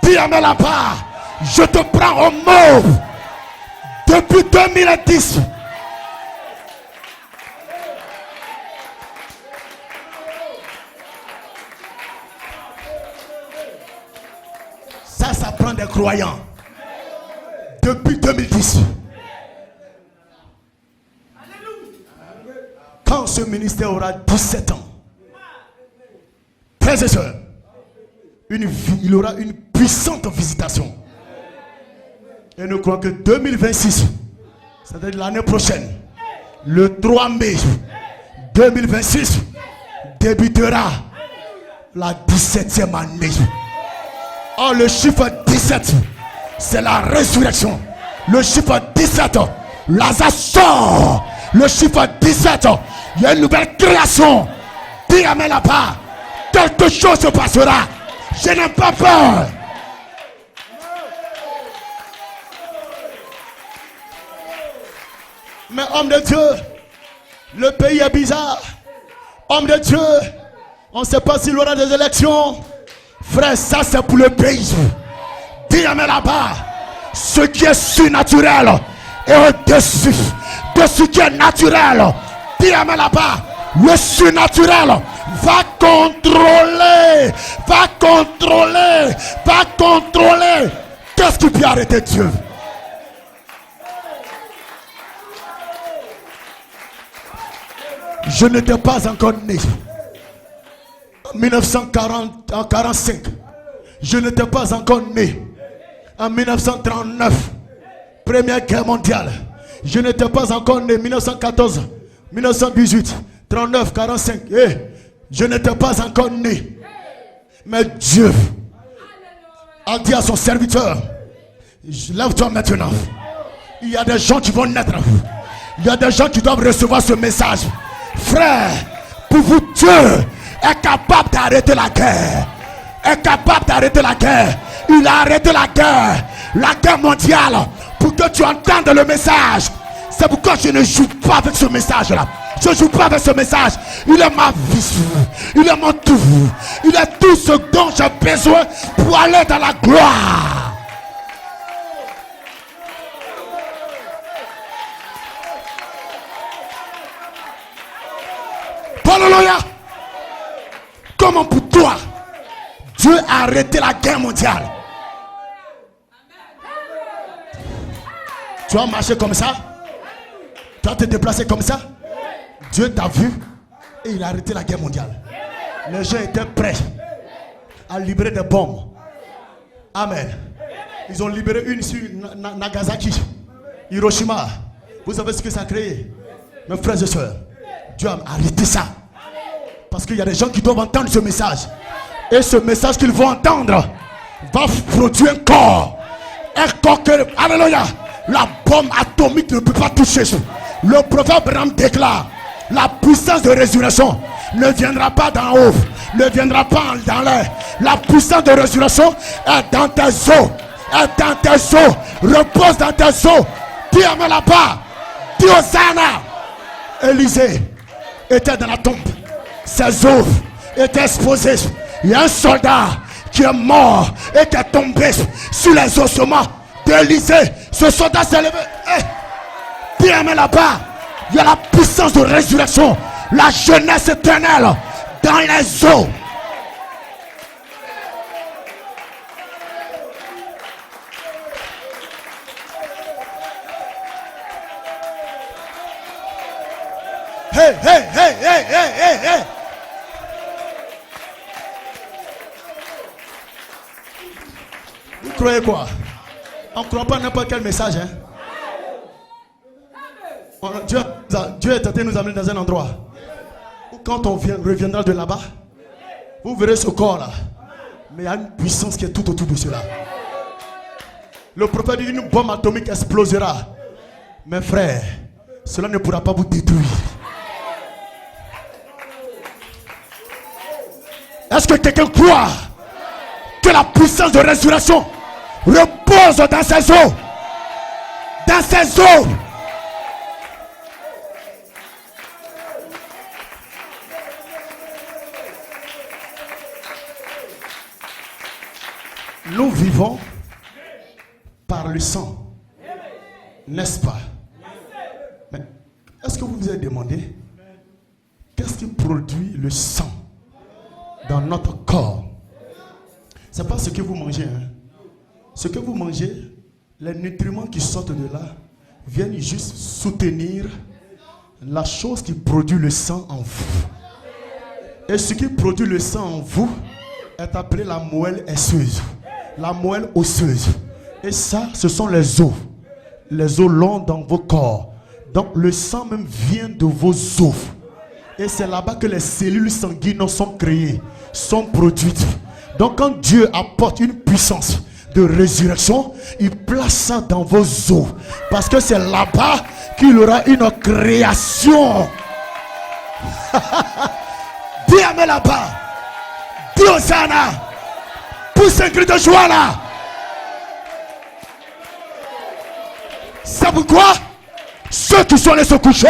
Dis à moi là-bas, je te prends au mot. Depuis 2010. Ça prend des croyants. Depuis 2010. Quand ce ministère aura 17 ans, frères et sœurs, il aura une puissante visitation. Et nous croyons que 2026, c'est-à-dire l'année prochaine, le 3 mai 2026, débutera la 17e année. Oh, le chiffre 17, c'est la résurrection. Le chiffre 17, Lazare sort. Le chiffre 17, il y a une nouvelle création. Dis Amen là-bas. Quelque chose se passera. Je n'ai pas peur. Mais homme de Dieu, le pays est bizarre. Homme de Dieu, on ne sait pas s'il y aura des élections. Frère, ça c'est pour le pays. Dis Amen là-bas. Ce qui est surnaturel est au-dessus de ce qui est naturel. Dis Amen là-bas. Le surnaturel va contrôler. Va contrôler. Va contrôler. Qu'est-ce qui peut arrêter Dieu? Je n'étais pas encore né. En 1945, je n'étais pas encore né. En 1939, Première Guerre mondiale, je n'étais pas encore né. 1914, 1918, 39, 45, je n'étais pas encore né. Mais Dieu a dit à son serviteur, Lève-toi maintenant. Il y a des gens qui vont naître. Il y a des gens qui doivent recevoir ce message. Frère, pour vous, Dieu est capable d'arrêter la guerre. Est capable d'arrêter la guerre. Il a arrêté la guerre mondiale, pour que tu entendes le message. C'est pourquoi je ne joue pas avec ce message-là. Je ne joue pas avec ce message. Il est ma vie. Il est mon tout. Il est tout ce dont j'ai besoin pour aller dans la gloire. Alléluia. Comment pour toi, Dieu a arrêté la guerre mondiale? Tu vas marcher comme ça? Tu vas te déplacer comme ça? Dieu t'a vu et il a arrêté la guerre mondiale. Les gens étaient prêts à libérer des bombes. Amen. Ils ont libéré une sur Nagasaki, Hiroshima. Vous savez ce que ça a créé? Mes frères et sœurs, Dieu a arrêté ça. Parce qu'il y a des gens qui doivent entendre ce message. Et ce message qu'ils vont entendre va produire un corps. Un corps que, alléluia, la bombe atomique ne peut pas toucher. Le prophète Abraham déclare: la puissance de résurrection ne viendra pas d'en haut, ne viendra pas dans l'air. La puissance de résurrection est dans tes os, est dans tes os, repose dans tes os. Dis amen là-bas, dis Hosanna. Élisée était dans la tombe, ses os étaient exposés. Il y a un soldat qui est mort et qui est tombé sur les ossements d'Élisée. Ce soldat s'est levé. Dis amen là-bas. Il y a la puissance de résurrection, la jeunesse éternelle dans les eaux. Hey, hey, hey, hey, hey, hey, hey. Vous croyez quoi? On ne croit pas n'importe quel message, hein? Dieu est tenté de nous amener dans un endroit où quand on reviendra de là-bas, vous verrez ce corps-là. Mais il y a une puissance qui est tout autour de cela. Le prophète dit: une bombe atomique explosera. Mes frères, cela ne pourra pas vous détruire. Est-ce que quelqu'un croit que la puissance de résurrection repose dans ses eaux? Dans ses eaux. Nous vivons par le sang, n'est-ce pas? Mais est-ce que vous vous êtes demandé qu'est-ce qui produit le sang dans notre corps? C'est pas ce que vous mangez, hein? Ce que vous mangez, les nutriments qui sortent de là viennent juste soutenir la chose qui produit le sang en vous. Et ce qui produit le sang en vous est appelé la moelle osseuse. La moelle osseuse. Et ça, ce sont les os. Les os longs dans vos corps. Donc le sang même vient de vos os. Et c'est là-bas que les cellules sanguines sont créées, sont produites. Donc quand Dieu apporte une puissance de résurrection, il place ça dans vos os. Parce que c'est là-bas qu'il aura une création. Dis amen là-bas. Dis Hosanna. Pousse un cri de joie là. C'est pourquoi ceux qui sont allés se coucher,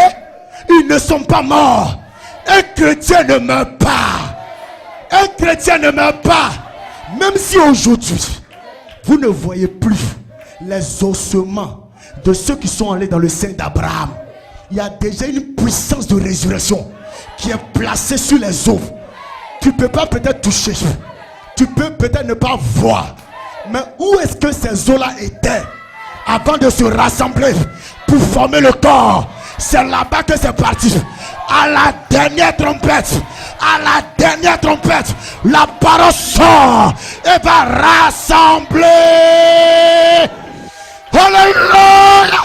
ils ne sont pas morts. Un chrétien ne meurt pas. Un chrétien ne meurt pas. Même si aujourd'hui vous ne voyez plus les ossements de ceux qui sont allés dans le sein d'Abraham, il y a déjà une puissance de résurrection qui est placée sur les os. Tu ne peux pas peut-être toucher, tu peux peut-être ne pas voir, mais où est-ce que ces os-là étaient avant de se rassembler pour former le corps? C'est là-bas que c'est parti. À la dernière trompette, la parole sort et va rassembler. Alléluia!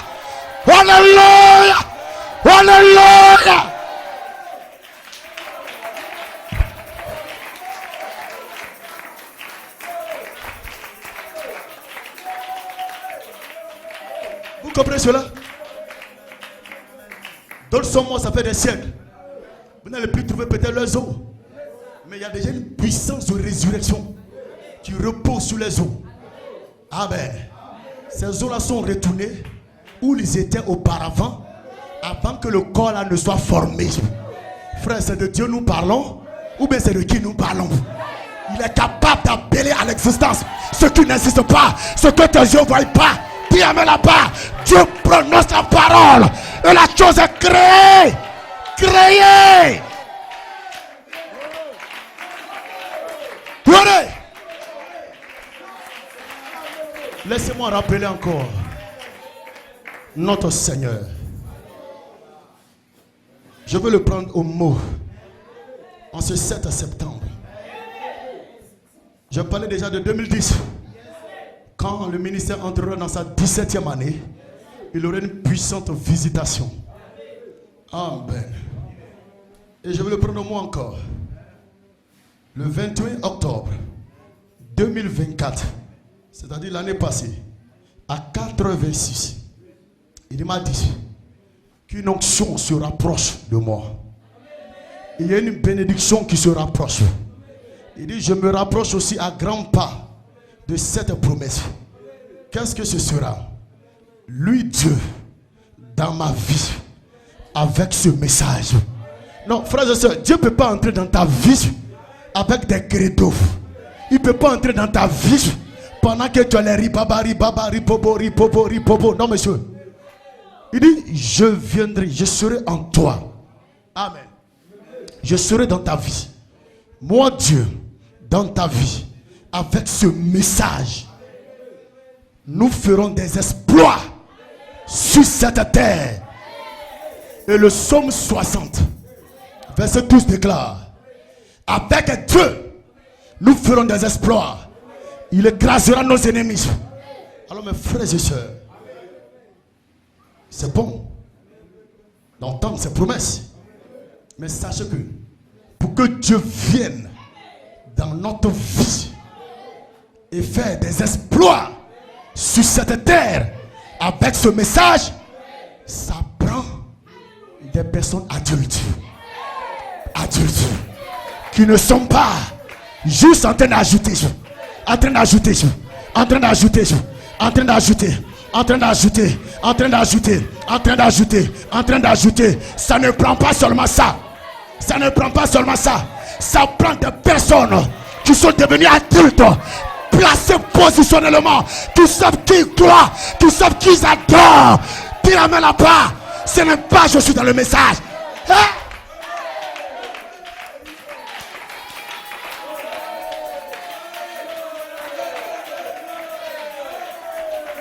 Alléluia! Alléluia! Vous comprenez cela? D'autres sont morts, ça fait des siècles. Vous n'allez plus trouver peut-être leurs os. Mais il y a déjà une puissance de résurrection qui repose sur les os. Amen. Ces os-là sont retournés où ils étaient auparavant, avant que le corps là ne soit formé. Frère, c'est de Dieu nous parlons, ou bien c'est de qui nous parlons? Il est capable d'appeler à l'existence ce qui n'existe pas, ce que tes yeux ne voient pas. Dis amen là-bas. Dieu prononce la parole et la chose est créée. Créée. Prenez. Laissez-moi rappeler encore notre Seigneur. Je veux le prendre au mot. En ce 7 septembre. Je parlais déjà de 2010. Quand le ministère entrera dans sa 17e année, il aurait une puissante visitation. Amen. Et je veux le prendre au mot encore. Le 21 octobre 2024, c'est-à-dire l'année passée, à 4h26, il m'a dit qu'une onction se rapproche de moi. Il y a une bénédiction qui se rapproche. Il dit, je me rapproche aussi à grands pas de cette promesse. Qu'est-ce que ce sera? Lui, Dieu, dans ma vie, avec ce message. Non, frères et sœurs, Dieu ne peut pas entrer dans ta vie avec des credos. Il ne peut pas entrer dans ta vie pendant que tu as les ribabari, babari, pobori, pobori, pobo. Non, monsieur. Il dit, je viendrai, je serai en toi. Amen. Je serai dans ta vie. Moi, Dieu, dans ta vie, avec ce message, nous ferons des exploits sur cette terre. Et le psaume 60, verset 12 déclare, avec Dieu, nous ferons des exploits. Il écrasera nos ennemis. Alors mes frères et sœurs, c'est bon d'entendre ces promesses. Mais sachez que pour que Dieu vienne dans notre vie et faire des exploits sur cette terre avec ce message, ça prend des personnes adultes. Adultes qui ne sont pas juste en train d'ajouter, en train d'ajouter, en train d'ajouter, en train d'ajouter, en train d'ajouter, en train d'ajouter, en train d'ajouter, en train d'ajouter. Ça ne prend pas seulement ça. Ça ne prend pas seulement ça. Ça prend des personnes qui sont devenues adultes, placées positionnellement, qui savent qui croient, qui savent qu'ils adorent. Dis la main là-bas. Ce n'est pas je suis dans le message. Hein?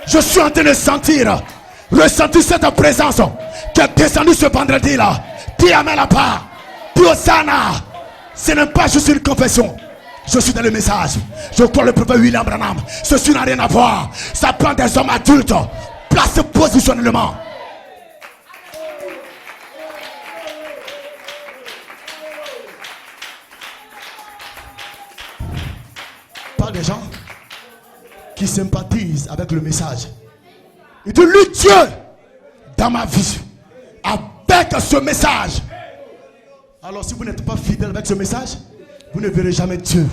Je suis en train de ressentir cette présence qui est descendue ce vendredi-là. Dis amen là-bas. Dis Hosanna. Ce n'est pas juste une confession. Je suis dans le message. Je crois le prophète William Branham. Ceci n'a rien à voir. Ça prend des hommes adultes placés positionnellement. Pas des gens qui sympathisent avec le message. Il dit, lui Dieu, dans ma vie, avec ce message. Alors si vous n'êtes pas fidèle avec ce message, vous ne verrez jamais Dieu.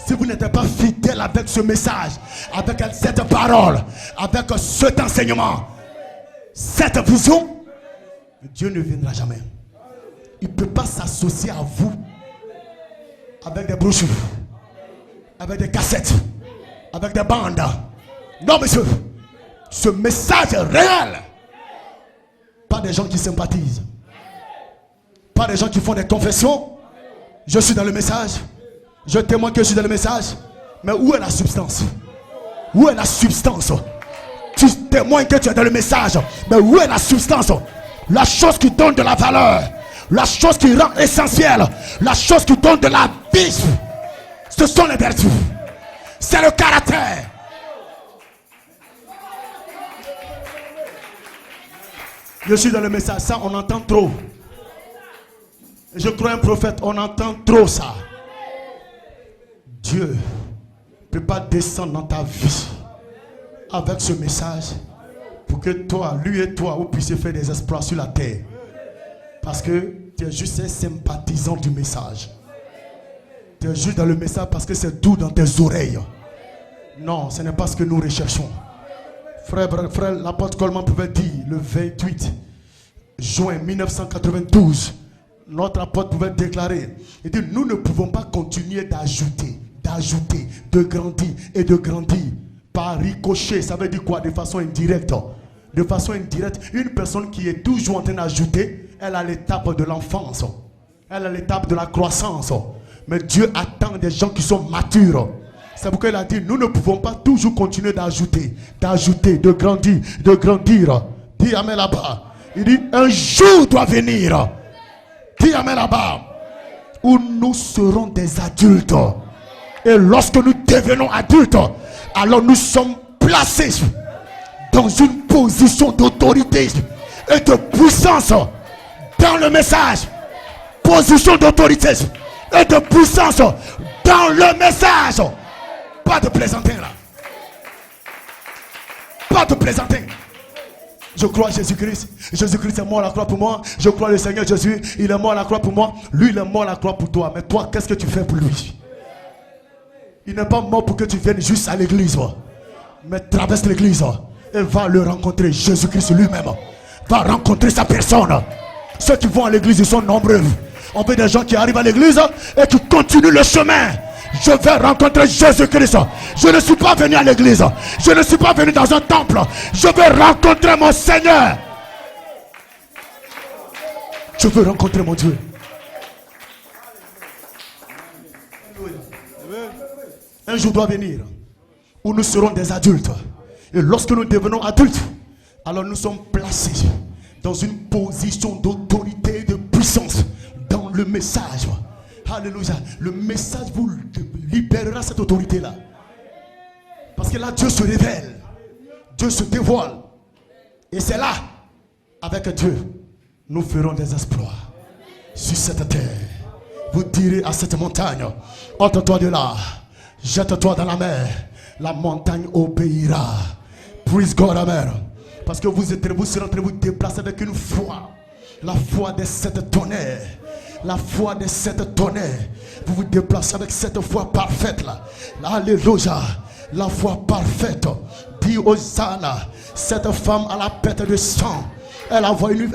Si vous n'êtes pas fidèle avec ce message, avec cette parole, avec cet enseignement, cette vision, Dieu ne viendra jamais. Il ne peut pas s'associer à vous avec des brochures, avec des cassettes, avec des bandes. Non, monsieur, ce message est réel. Pas des gens qui sympathisent, pas des gens qui font des confessions. Je suis dans le message, je témoigne que je suis dans le message. Mais où est la substance? Où est la substance? Tu témoignes que tu es dans le message, mais où est la substance? La chose qui donne de la valeur, la chose qui rend essentielle, la chose qui donne de la vie. Ce sont les vertus. C'est le caractère. Je suis dans le message. Ça, on entend trop. Je crois un prophète. On entend trop ça. Dieu ne peut pas descendre dans ta vie avec ce message pour que toi, lui et toi, vous puissiez faire des exploits sur la terre. Parce que tu es juste un sympathisant du message. Tu es juste dans le message parce que c'est doux dans tes oreilles. Non, ce n'est pas ce que nous recherchons. Frère, l'apôtre Coleman pouvait dire le 28 juin 1992, notre apôtre pouvait déclarer, il dit, nous ne pouvons pas continuer d'ajouter, de grandir et de grandir par ricochet. Ça veut dire quoi? De façon indirecte. De façon indirecte, une personne qui est toujours en train d'ajouter, elle a l'étape de l'enfance, elle a l'étape de la croissance. Mais Dieu attend des gens qui sont matures. C'est pourquoi il a dit, nous ne pouvons pas toujours continuer d'ajouter, de grandir. Dis amen là-bas. Il dit, un jour doit venir. Dis amen là-bas. Où nous serons des adultes. Et lorsque nous devenons adultes, alors nous sommes placés dans une position d'autorité et de puissance dans le message. Position d'autorité et de puissance dans le message. Pas de plaisantin là. Pas de plaisantin. Je crois à Jésus-Christ. Jésus-Christ est mort à la croix pour moi. Je crois le Seigneur Jésus. Il est mort à la croix pour moi. Lui, il est mort à la croix pour toi. Mais toi, qu'est-ce que tu fais pour lui? Il n'est pas mort pour que tu viennes juste à l'église. Mais traverse l'église et va le rencontrer. Jésus-Christ lui-même va rencontrer sa personne. Ceux qui vont à l'église, ils sont nombreux. On veut des gens qui arrivent à l'église et qui continuent le chemin. Je vais rencontrer Jésus-Christ. Je ne suis pas venu à l'église. Je ne suis pas venu dans un temple. Je vais rencontrer mon Seigneur. Je veux rencontrer mon Dieu. Un jour doit venir où nous serons des adultes. Et lorsque nous devenons adultes, alors nous sommes placés dans une position d'autorité et de puissance dans le message. Alléluia. Le message vous libérera cette autorité-là. Parce que là, Dieu se révèle. Dieu se dévoile. Et c'est là, avec Dieu, nous ferons des exploits sur cette terre. Vous direz à cette montagne, ôte-toi de là, jette-toi dans la mer. La montagne obéira. Praise God, amen. Parce que vous serez en train de vous déplacer avec une foi. La foi des 7 tonnerres. La foi des 7 tonnerres. Vous vous déplacez avec cette foi parfaite là. Alléluia. La foi parfaite. Dit Hosanna. Cette femme à la perte de sang. Elle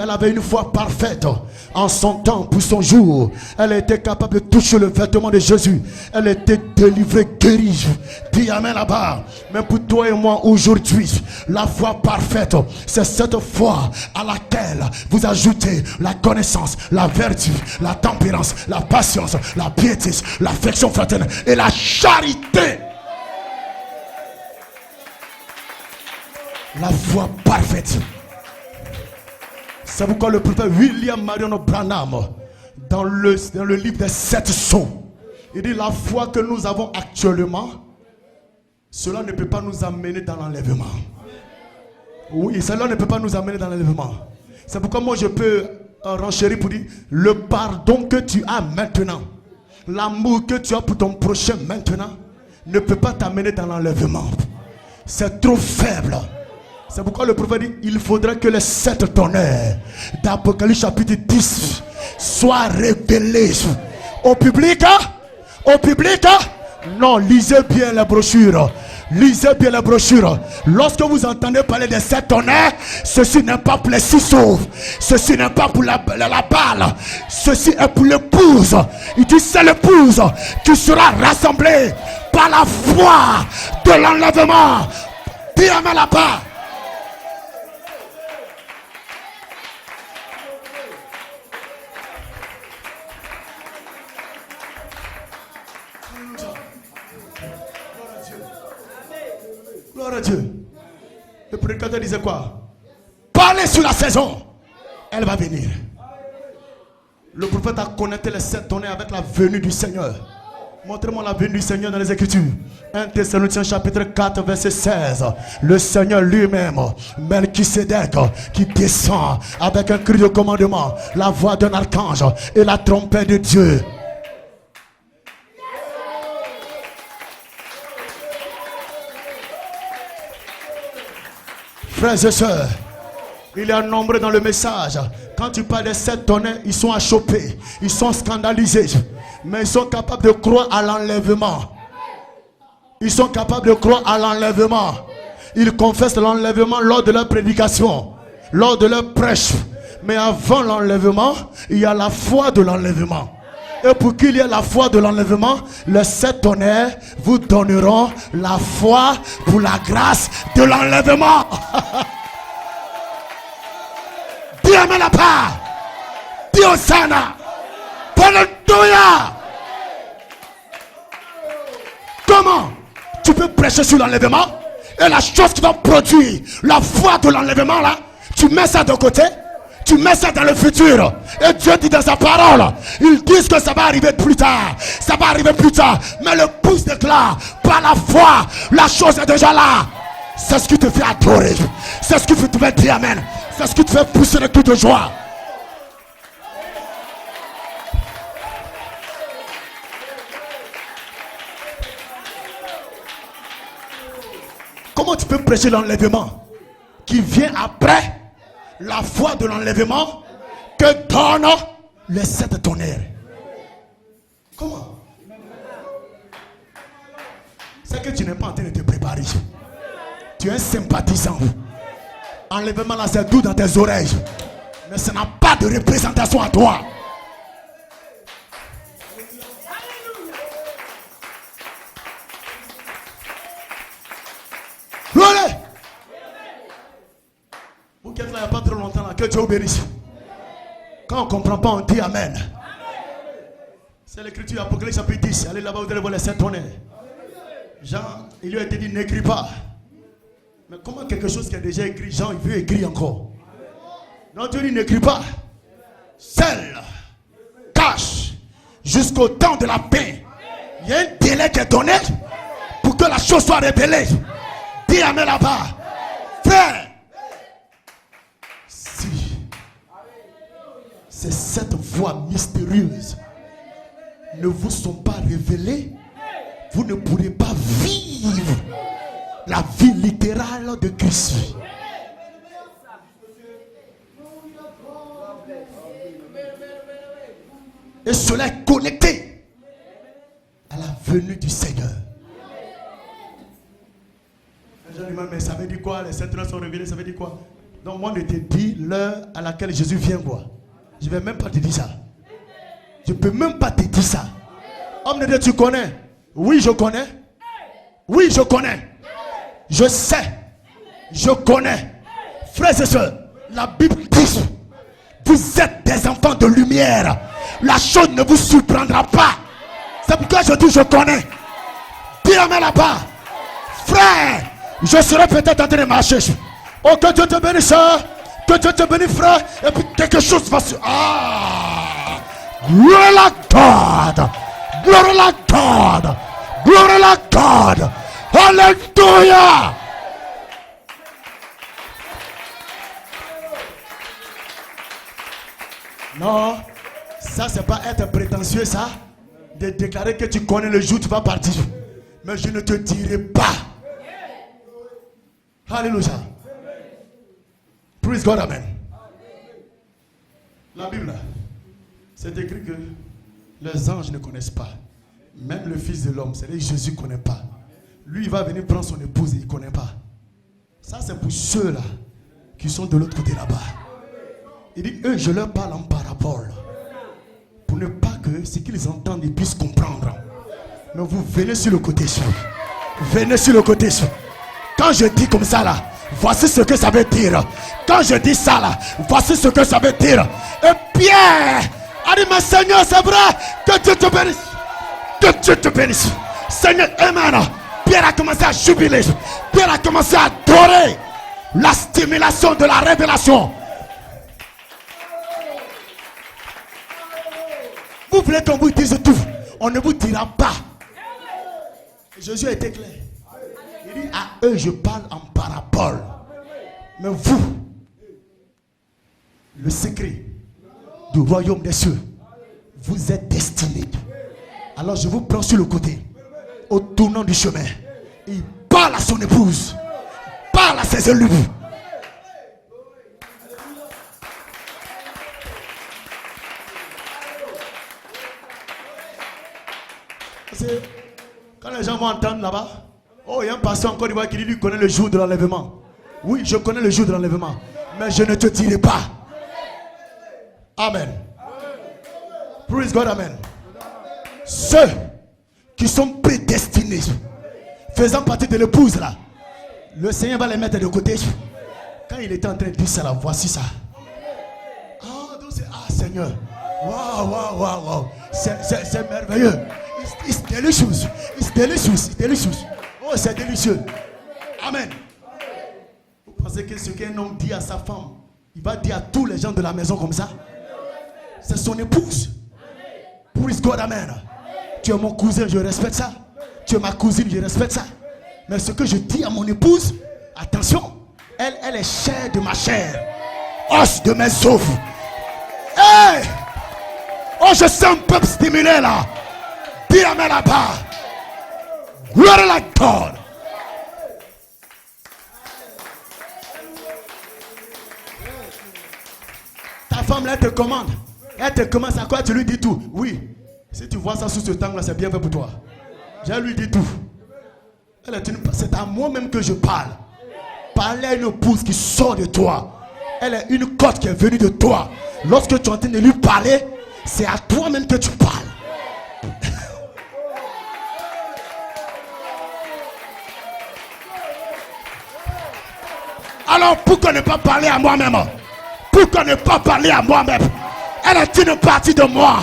avait une foi parfaite. En son temps, pour son jour, elle était capable de toucher le vêtement de Jésus. Elle était délivrée, guérie. Dis amen là-bas. Mais pour toi et moi aujourd'hui, la foi parfaite, c'est cette foi à laquelle vous ajoutez la connaissance, la vertu, la tempérance, la patience, la piété, l'affection fraternelle et la charité. La foi parfaite. C'est pourquoi le prophète William Marion Branham, dans le livre des 7 sceaux, il dit la foi que nous avons actuellement, cela ne peut pas nous amener dans l'enlèvement. Oui, cela ne peut pas nous amener dans l'enlèvement. C'est pourquoi moi je peux renchérir pour dire, le pardon que tu as maintenant, l'amour que tu as pour ton prochain maintenant, ne peut pas t'amener dans l'enlèvement. C'est trop faible. C'est pourquoi le prophète dit, il faudrait que les 7 tonnerres d'Apocalypse chapitre 10 soient révélés au public. Au public. Non, lisez bien les brochures. Lisez bien les brochures. Lorsque vous entendez parler des 7 tonnerres, ceci n'est pas pour les ciseaux. Ceci n'est pas pour la balle. Ceci est pour l'épouse. Il dit c'est l'épouse qui sera rassemblée par la foi de l'enlèvement. Dis amen là-bas. Gloire à Dieu. Le prédicateur disait quoi? Parlez sur la saison. Elle va venir. Le prophète a connecté les 7 tonnerres avec la venue du Seigneur. Montrez-moi la venue du Seigneur dans les Écritures. 1 Thessaloniciens chapitre 4 verset 16. Le Seigneur lui-même, Melchisédek, qui descend avec un cri de commandement, la voix d'un archange et la trompette de Dieu. Frères et sœurs, il est nombreux dans le message. Quand tu parles de 7 tonnerres, ils sont achoppés, ils sont scandalisés. Mais ils sont capables de croire à l'enlèvement. Ils sont capables de croire à l'enlèvement. Ils confessent l'enlèvement lors de leur prédication, lors de leur prêche. Mais avant l'enlèvement, il y a la foi de l'enlèvement. Et pour qu'il y ait la foi de l'enlèvement, les 7 tonnerres vous donneront la foi pour la grâce de l'enlèvement. Dis amen la part. Dis Hosanna. Alléluia. Comment tu peux prêcher sur l'enlèvement et la chose qui va produire la foi de l'enlèvement là, tu mets ça de côté, tu mets ça dans le futur. Et Dieu dit dans sa parole, ils disent que ça va arriver plus tard, ça va arriver plus tard, mais le pouce déclare par la foi, la chose est déjà là. C'est ce qui te fait adorer, c'est ce qui te fait dire amen, c'est ce qui te fait pousser le cri de joie. Comment tu peux prêcher l'enlèvement qui vient après la foi de l'enlèvement que donne les 7 tonnerres? Comment? C'est que tu n'es pas en train de te préparer. Tu es un sympathisant. Enlèvement là, c'est doux dans tes oreilles, mais ça n'a pas de représentation à toi. Allez. Vous qui êtes là il n'y a pas trop longtemps là, que Dieu vous bénisse. Quand on ne comprend pas, on dit amen. C'est l'écriture Apocalypse chapitre 10. Allez là-bas, vous allez voir les 7 tonnerres. Jean, il lui a été dit n'écris pas. Mais comment quelque chose qui est déjà écrit, Jean, il veut écrire encore? Non, Dieu dit n'écris pas. Scelle, cache, jusqu'au temps de la paix. Il y a un délai qui est donné pour que la chose soit révélée. Dis amen là-bas. Frère, si ces 7 voies mystérieuses ne vous sont pas révélées, vous ne pourrez pas vivre la vie littérale de Christ. Et cela est connecté à la venue du Seigneur. Mais ça veut dire quoi? Les 7 heures sont révélées, ça veut dire quoi? Donc moi, on te dit l'heure à laquelle Jésus vient quoi. Je ne vais même pas te dire ça. Je ne peux même pas te dire ça. Homme de Dieu, tu connais? Oui, je connais. Oui, je connais. Je sais. Je connais. Frères et sœurs, la Bible dit, vous êtes des enfants de lumière. La chose ne vous surprendra pas. C'est pourquoi je dis je connais. Dis amen là-bas. Frère, je serai peut-être en train de marcher. Oh, que Dieu te bénisse, que Dieu te bénisse, frère. Et puis quelque chose va se... Ah! Glory to God! Glory to God! Glory to God! Alléluia! Non, ça c'est pas être prétentieux, ça. De déclarer que tu connais le jour où tu vas partir. Mais je ne te dirai pas. Alléluia. Praise God, amen. La Bible, c'est écrit que les anges ne connaissent pas. Même le Fils de l'homme, c'est-à-dire Jésus ne connaît pas. Lui, il va venir prendre son épouse et il ne connaît pas. Ça, c'est pour ceux-là qui sont de l'autre côté là-bas. Il dit, eux, je leur parle en parabole. Pour ne pas que ce qu'ils entendent, ils puissent comprendre. Mais vous venez sur le côté sûr. Venez sur le côté sûr. Quand je dis comme ça là, voici ce que ça veut dire. Quand je dis ça là, voici ce que ça veut dire. Et Pierre a dit, mais Seigneur, c'est vrai, que Dieu te bénisse. Que Dieu te bénisse. Seigneur, amen. Pierre a commencé à jubiler. Pierre a commencé à adorer la stimulation de la révélation. Vous voulez qu'on vous dise tout, on ne vous dira pas. Jésus a été clair. Il dit, à eux je parle en parabole. Mais vous, le secret du royaume des cieux, vous êtes destinés. Alors je vous prends sur le côté, au tournant du chemin. Il parle à son épouse, parle à ses élus. C'est quand les gens vont entendre là-bas, oh, il y a un pasteur en Côte d'Ivoire qui dit qu'il connaît le jour de l'enlèvement. Oui, je connais le jour de l'enlèvement, mais je ne te dirai pas. Amen. Praise God, amen. Ceux qui sont prédestinés, faisant partie de l'épouse là, le Seigneur va les mettre de côté. Quand il était en train de dire ça là, voici ça. Ah, donc c'est, ah Seigneur, waouh, c'est merveilleux. It's delicious. It's delicious. It's delicious. Oh, c'est délicieux. Amen. Vous pensez que ce qu'un homme dit à sa femme, il va dire à tous les gens de la maison comme ça? C'est son épouse. Praise God, amen. Tu es mon cousin, je respecte ça. Tu es ma cousine, je respecte ça. Mais ce que je dis à mon épouse, attention, elle est chair de ma chair, os de mes os. Hey! Oh, je sens un peuple stimulé là. Dis amen là-bas. Glory like God. Ta femme là, elle te commande. Elle te commence à quoi? Tu lui dis tout. Oui. Si tu vois ça sous ce temps là, c'est bien fait pour toi. Je lui dis tout. C'est à moi-même que je parle. Parler à une épouse qui sort de toi. Elle est une côte qui est venue de toi. Lorsque tu es en train de lui parler, c'est à toi-même que tu parles. Alors pourquoi ne pas parler à moi-même? Pourquoi ne pas parler à moi-même? Elle est une partie de moi.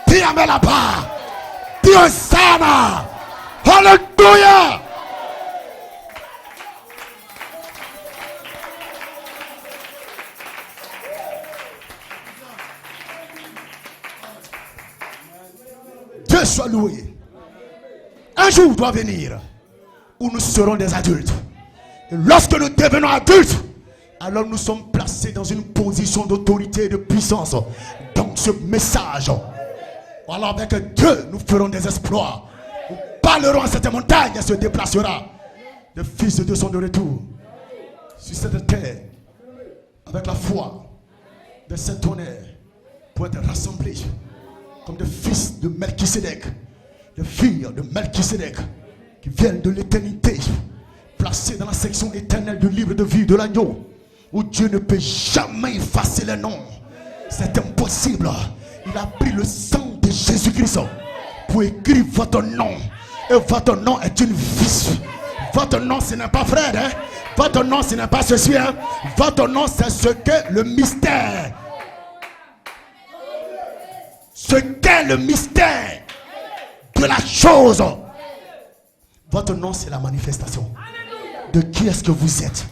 Dis amen là-bas. Dis Hosanna. Alléluia. Dieu soit loué. Un jour doit venir où nous serons des adultes. Et lorsque nous devenons adultes, alors nous sommes placés dans une position d'autorité et de puissance. Dans ce message, alors avec Dieu, nous ferons des exploits. Nous parlerons à cette montagne, elle se déplacera. Les fils de Dieu sont de retour sur cette terre avec la foi de cet honneur pour être rassemblés comme des fils de Melchisédek, des filles de Melchisédek qui viennent de l'éternité, placés dans la section éternelle du livre de vie de l'agneau, où Dieu ne peut jamais effacer les noms. C'est impossible. Il a pris le sang de Jésus-Christ pour écrire votre nom. Et votre nom est une vie. Votre nom, ce n'est pas Fred, hein? Votre nom, ce n'est pas ceci, hein? Votre nom, c'est ce qu'est le mystère. Ce qu'est le mystère de la chose. Votre nom, c'est la manifestation de qui est-ce que vous êtes.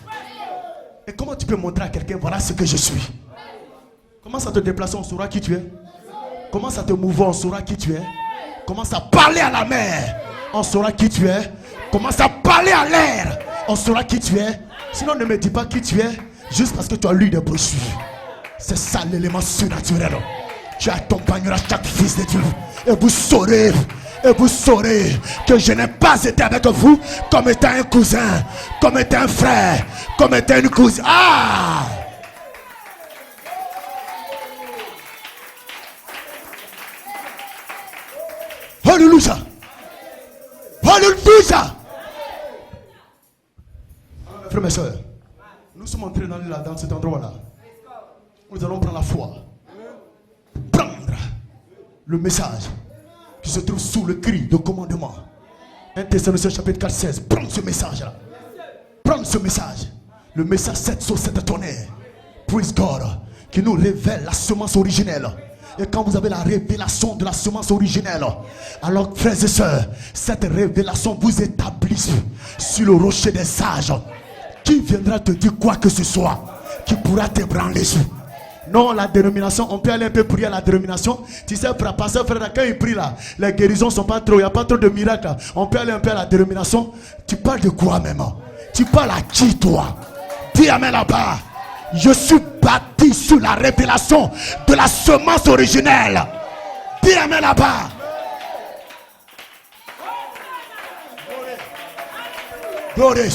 Et comment tu peux montrer à quelqu'un, voilà ce que je suis? Commence à te déplacer, on saura qui tu es. Commence à te mouvoir, on saura qui tu es. Commence à parler à la mer, on saura qui tu es. Commence à parler à l'air, on saura qui tu es. Sinon ne me dis pas qui tu es juste parce que tu as lu des brochures. C'est ça l'élément surnaturel. Tu accompagneras chaque fils de Dieu. Et vous saurez que je n'ai pas été avec vous comme étant un cousin, comme étant un frère, comme étant une cousine. Ah! Alléluia! Alléluia! Frères et sœurs, nous sommes entrés dans cet endroit-là. Nous allons prendre la foi. Prendre le message qui se trouve sous le cri de commandement. 1 Thessaloniciens chapitre 4, 16. Prends ce message-là. Prends ce message. Le message 7 sur 7 tonnerres. Praise God. Qui nous révèle la semence originelle. Et quand vous avez la révélation de la semence originelle, alors frères et sœurs, cette révélation vous établit sur le rocher des sages. Qui viendra te dire quoi que ce soit qui pourra t'ébranler sur? Non, la dénomination, on peut aller un peu prier à la dénomination. Tu sais, pasteur frère, quand il prie là, les guérisons ne sont pas trop, il n'y a pas trop de miracles. On peut aller un peu à la dénomination. Tu parles de quoi même? Tu parles à qui toi? Dis amen là-bas. Je suis bâti sur la révélation de la semence originelle. Dis amen là-bas. Glory.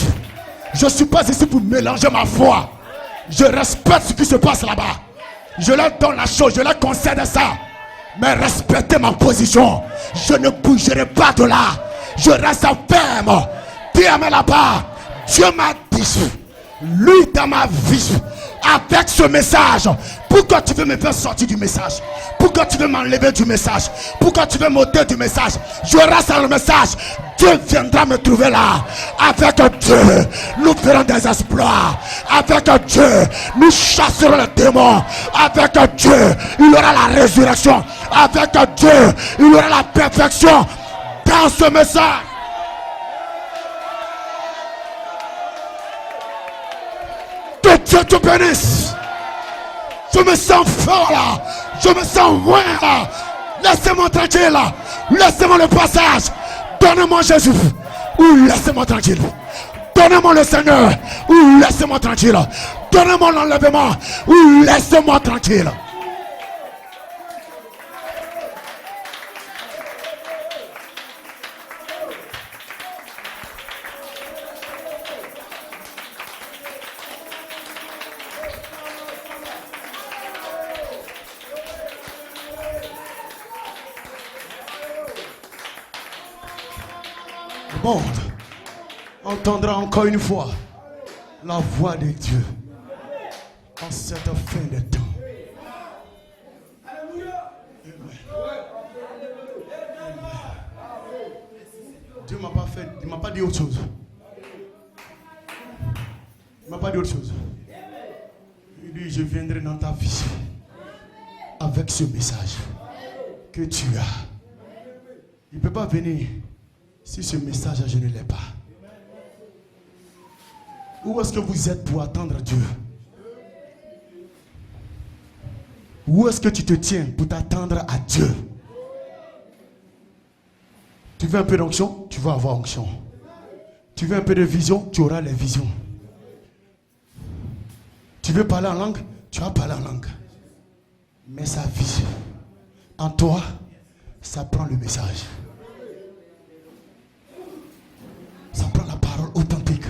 Je ne suis pas ici pour mélanger ma foi. Je respecte ce qui se passe là-bas. Je leur donne la chose, je leur concède ça. Mais respectez ma position. Je ne bougerai pas de là. Je reste ferme. Dieu est là-bas. Dieu m'a dit, lui dans ma vie, avec ce message. Pourquoi tu veux me faire sortir du message? Pourquoi tu veux m'enlever du message? Pourquoi tu veux m'ôter du message? Je reste dans le message. Dieu viendra me trouver là. Avec Dieu, nous ferons des exploits. Avec Dieu, nous chasserons les démons. Avec Dieu, il y aura la résurrection. Avec Dieu, il y aura la perfection dans ce message. Que Dieu te bénisse. Je me sens fort là. Je me sens loin là. Laissez-moi tranquille là. Laissez-moi le passage. Donnez-moi Jésus. Ou laissez-moi tranquille. Donnez-moi le Seigneur. Ou laissez-moi tranquille. Donnez-moi l'enlèvement. Ou laissez-moi tranquille. Le monde entendra encore une fois la voix de Dieu en cette fin de temps. Dieu m'a pas fait, il m'a pas dit autre chose. Il m'a pas dit autre chose. Il dit, je viendrai dans ta vie avec ce message que tu as. Il ne peut pas venir si ce message je ne l'ai pas. Où est-ce que vous êtes pour attendre Dieu? Où est-ce que tu te tiens pour t'attendre à Dieu? Tu veux un peu d'onction? Tu vas avoir onction. Tu veux un peu de vision? Tu auras les visions. Tu veux parler en langue? Tu vas parler en langue. Mais sa vie, en toi, ça prend le message. Ça prend la parole authentique.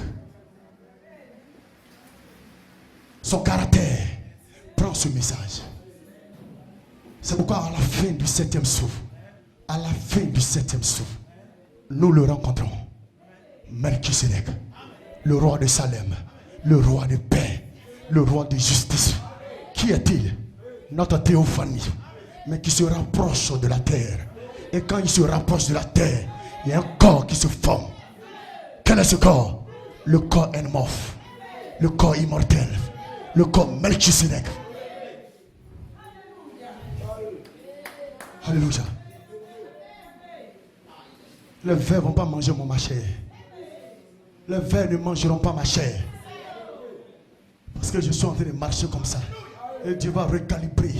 Son caractère prend ce message. C'est pourquoi à la fin du 7e souffle, à la fin du 7e souffle, nous le rencontrons. Melchisedec, le roi de Salem, le roi de paix, le roi de justice. Qui est-il? Notre théophanie, mais qui se rapproche de la terre. Et quand il se rapproche de la terre, il y a un corps qui se forme. Quel est ce corps? Le corps Enmorphe, le corps immortel, le corps Melchisedec. Alléluia. Les vers ne vont pas manger ma chair. Les vers ne mangeront pas ma chair. Parce que je suis en train de marcher comme ça. Et Dieu va recalibrer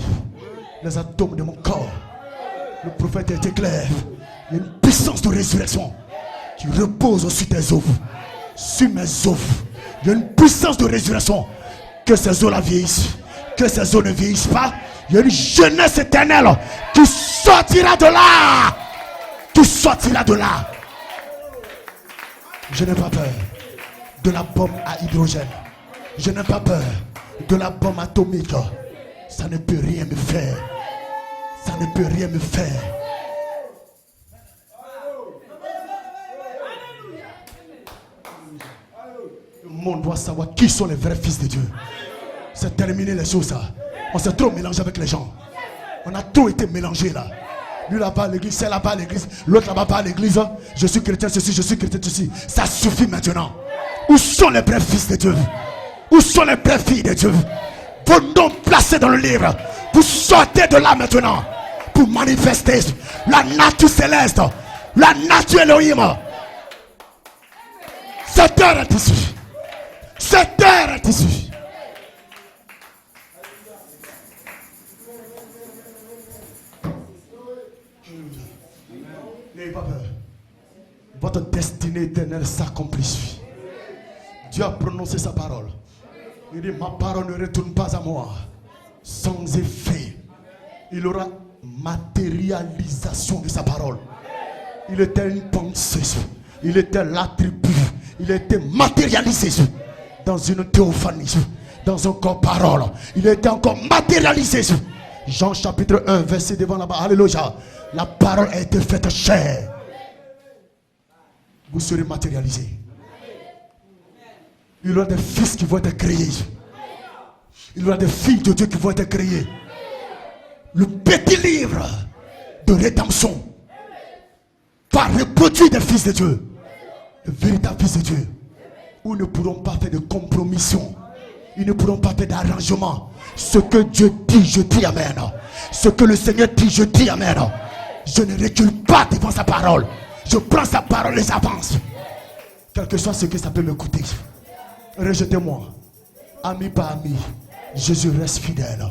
les atomes de mon corps. Le prophète a été clair. Il y a une puissance de résurrection qui repose sur tes os, sur mes os. Il y a une puissance de résurrection. Que ces os-là vieillissent, que ces os ne vieillissent pas. Il y a une jeunesse éternelle qui sortira de là. Qui sortira de là. Je n'ai pas peur de la bombe à hydrogène. Je n'ai pas peur de la bombe atomique. Ça ne peut rien me faire. Ça ne peut rien me faire. Le monde doit savoir qui sont les vrais fils de Dieu. C'est terminé les choses ça. On s'est trop mélangé avec les gens. On a trop été mélangé là. Lui là-bas à l'église, c'est là-bas à l'église. L'autre là-bas pas à l'église. Je suis chrétien ceci, je suis chrétien ceci. Ça suffit maintenant. Où sont les vrais fils de Dieu? Où sont les vraies filles de Dieu? Vos noms placés dans le livre. Vous sortez de là maintenant. Pour manifester la nature céleste. La nature Elohim. Cette heure est ici. Cette heure est ici. N'ayez pas peur. Votre destinée éternelle s'accomplit. Dieu a prononcé sa parole. Il dit, ma parole ne retourne pas à moi sans effet. Il aura matérialisation de sa parole. Il était une pensée. Il était l'attribut. Il était matérialisé dans une théophanie, dans un corps parole. Il était encore matérialisé Jean chapitre 1, verset devant là-bas. Alléluia. La parole a été faite chair. Vous serez matérialisés. Il y aura des fils qui vont être créés. Il y aura des filles de Dieu qui vont être créées. Le petit livre de rédemption va reproduire des fils de Dieu. De véritables fils de Dieu. Où ils ne pourront pas faire de compromission. Ils ne pourront pas faire d'arrangement. Ce que Dieu dit, je dis amen. Ce que le Seigneur dit, je dis amen. Je ne recule pas devant sa parole. Je prends sa parole et j'avance. Quel que soit ce que ça peut me coûter. Rejetez-moi. Ami par ami. Jésus reste fidèle.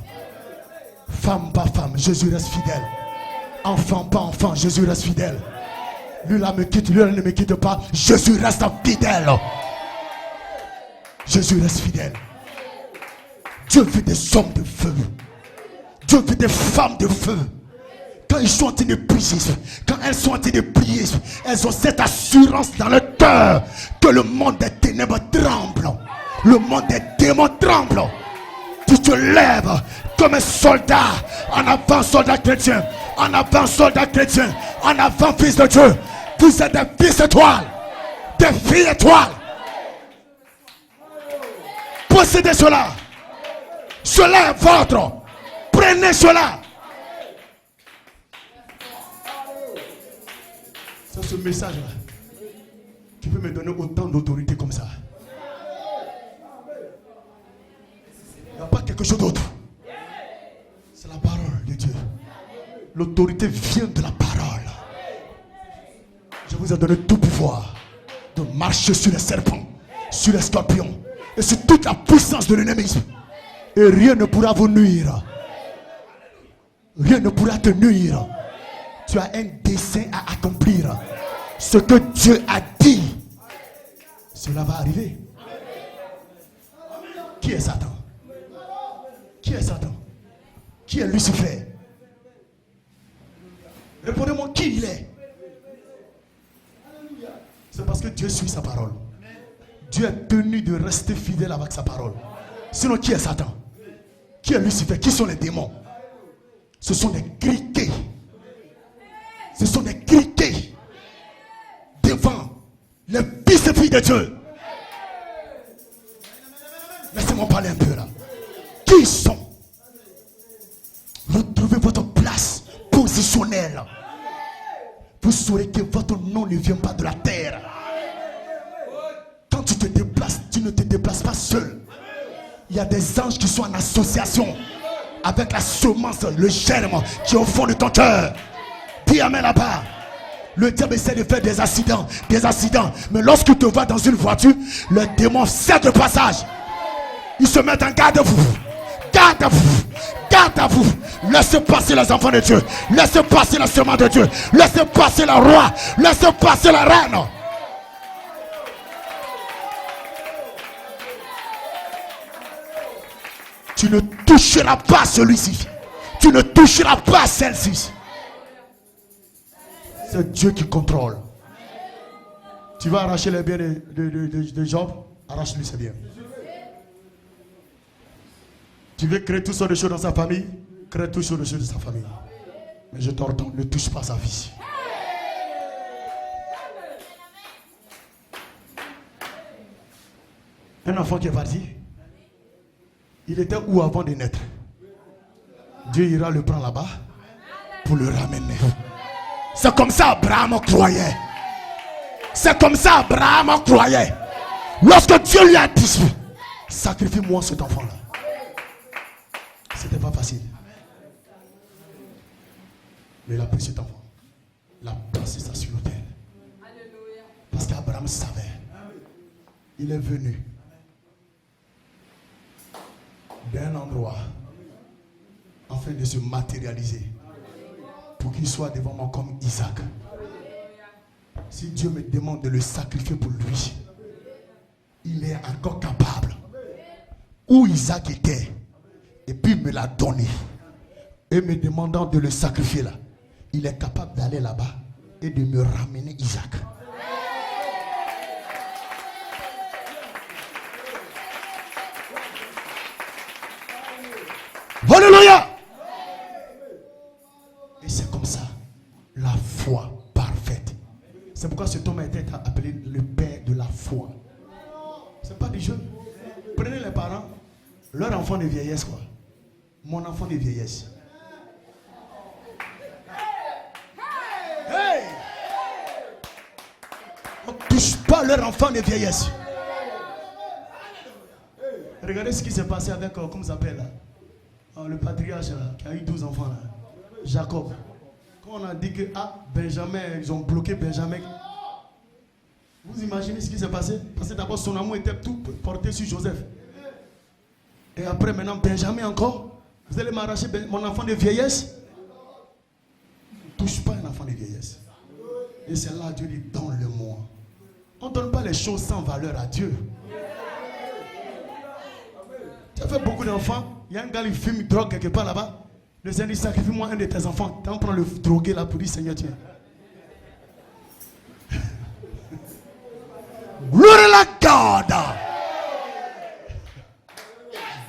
Femme par femme, Jésus reste fidèle. Enfant par enfant, Jésus reste fidèle. Lui là me quitte, lui là ne me quitte pas. Jésus reste fidèle. Jésus reste fidèle. Dieu veut des hommes de feu. Dieu veut des femmes de feu. Quand ils sont en train de prier, quand elles sont en train de prier, elles ont cette assurance dans le cœur que le monde des ténèbres tremble. Le monde des démons tremble. Tu te lèves comme un soldat. En avant, soldat chrétien. En avant, soldat chrétien. En avant, fils de Dieu. Vous êtes des fils étoiles. Des filles étoiles. Possédez cela. Cela est votre. Prenez cela. C'est ce message-là. Tu peux me donner autant d'autorité comme ça. Il n'y a pas quelque chose d'autre. C'est la parole de Dieu. L'autorité vient de la parole. Je vous ai donné tout pouvoir de marcher sur les serpents, sur les scorpions et sur toute la puissance de l'ennemi. Et rien ne pourra vous nuire. Rien ne pourra te nuire. Tu as un dessein à accomplir. Ce que Dieu a dit, cela va arriver. Qui est Satan? Qui est Satan? Qui est Lucifer? Répondez-moi qui il est. C'est parce que Dieu suit sa parole. Dieu est tenu de rester fidèle avec sa parole. Sinon, qui est Satan? Qui est Lucifer? Qui sont les démons? Ce sont des criquets. Ce sont des criquets devant les fils et filles de Dieu. Laissez-moi parler un peu là. Qui ils sont? Retrouvez votre place positionnelle. Vous saurez que votre nom ne vient pas de la terre. Quand tu te déplaces, tu ne te déplaces pas seul. Il y a des anges qui sont en association avec la semence, le germe qui est au fond de ton cœur. Dis amen là-bas. Le diable essaie de faire des accidents. Mais lorsqu'il te voit dans une voiture, le démon cède le passage. Il se met en garde à vous. Garde à vous. Garde à vous. Laissez passer les enfants de Dieu. Laissez passer la semence de Dieu. Laissez passer le roi. Laissez passer la reine. Tu ne toucheras pas celui-ci. Tu ne toucheras pas celle-ci. C'est Dieu qui contrôle. Tu vas arracher les biens de Job. Arrache-lui ses biens. Tu veux créer toutes sortes de choses dans sa famille. Crée toutes sortes de choses dans sa famille. Mais je t'ordonne, ne touche pas sa vie. Un enfant qui est parti. Il était où avant de naître? Dieu ira le prendre là-bas pour le ramener. C'est comme ça Abraham croyait. C'est comme ça Abraham croyait. Lorsque Dieu lui a dit, sacrifie-moi cet enfant-là. C'était pas facile. Mais il a pris cet enfant. Il a placé ça sur l'autel. Parce qu'Abraham savait. Il est venu d'un endroit afin de se matérialiser pour qu'il soit devant moi comme Isaac. Si Dieu me demande de le sacrifier pour lui, il est encore capable. Où Isaac était, et puis il me l'a donné, et me demandant de le sacrifier là, il est capable d'aller là-bas et de me ramener Isaac. Alléluia! foi. C'est pas des jeunes. Prenez les parents, leur enfant de vieillesse, quoi. Mon enfant de vieillesse. Hey! On ne touche pas leur enfant de vieillesse. Regardez ce qui s'est passé avec, comment ça s'appelle là, le patriarche là, qui a eu 12 enfants là, Jacob. Quand on a dit que Benjamin, ils ont bloqué Benjamin. Vous imaginez ce qui s'est passé? Parce que d'abord son amour était tout porté sur Joseph. Et après maintenant Benjamin encore. Vous allez m'arracher mon enfant de vieillesse? Ne touche pas un enfant de vieillesse. Et c'est là Dieu dit donne-le-moi. On ne donne pas les choses sans valeur à Dieu. Tu as fait beaucoup d'enfants. Il y a un gars qui fume, drogue quelque part là-bas. Le Seigneur dit sacrifie-moi un de tes enfants. Tu en prends le drogué là pour dire Seigneur tiens. Glory à God.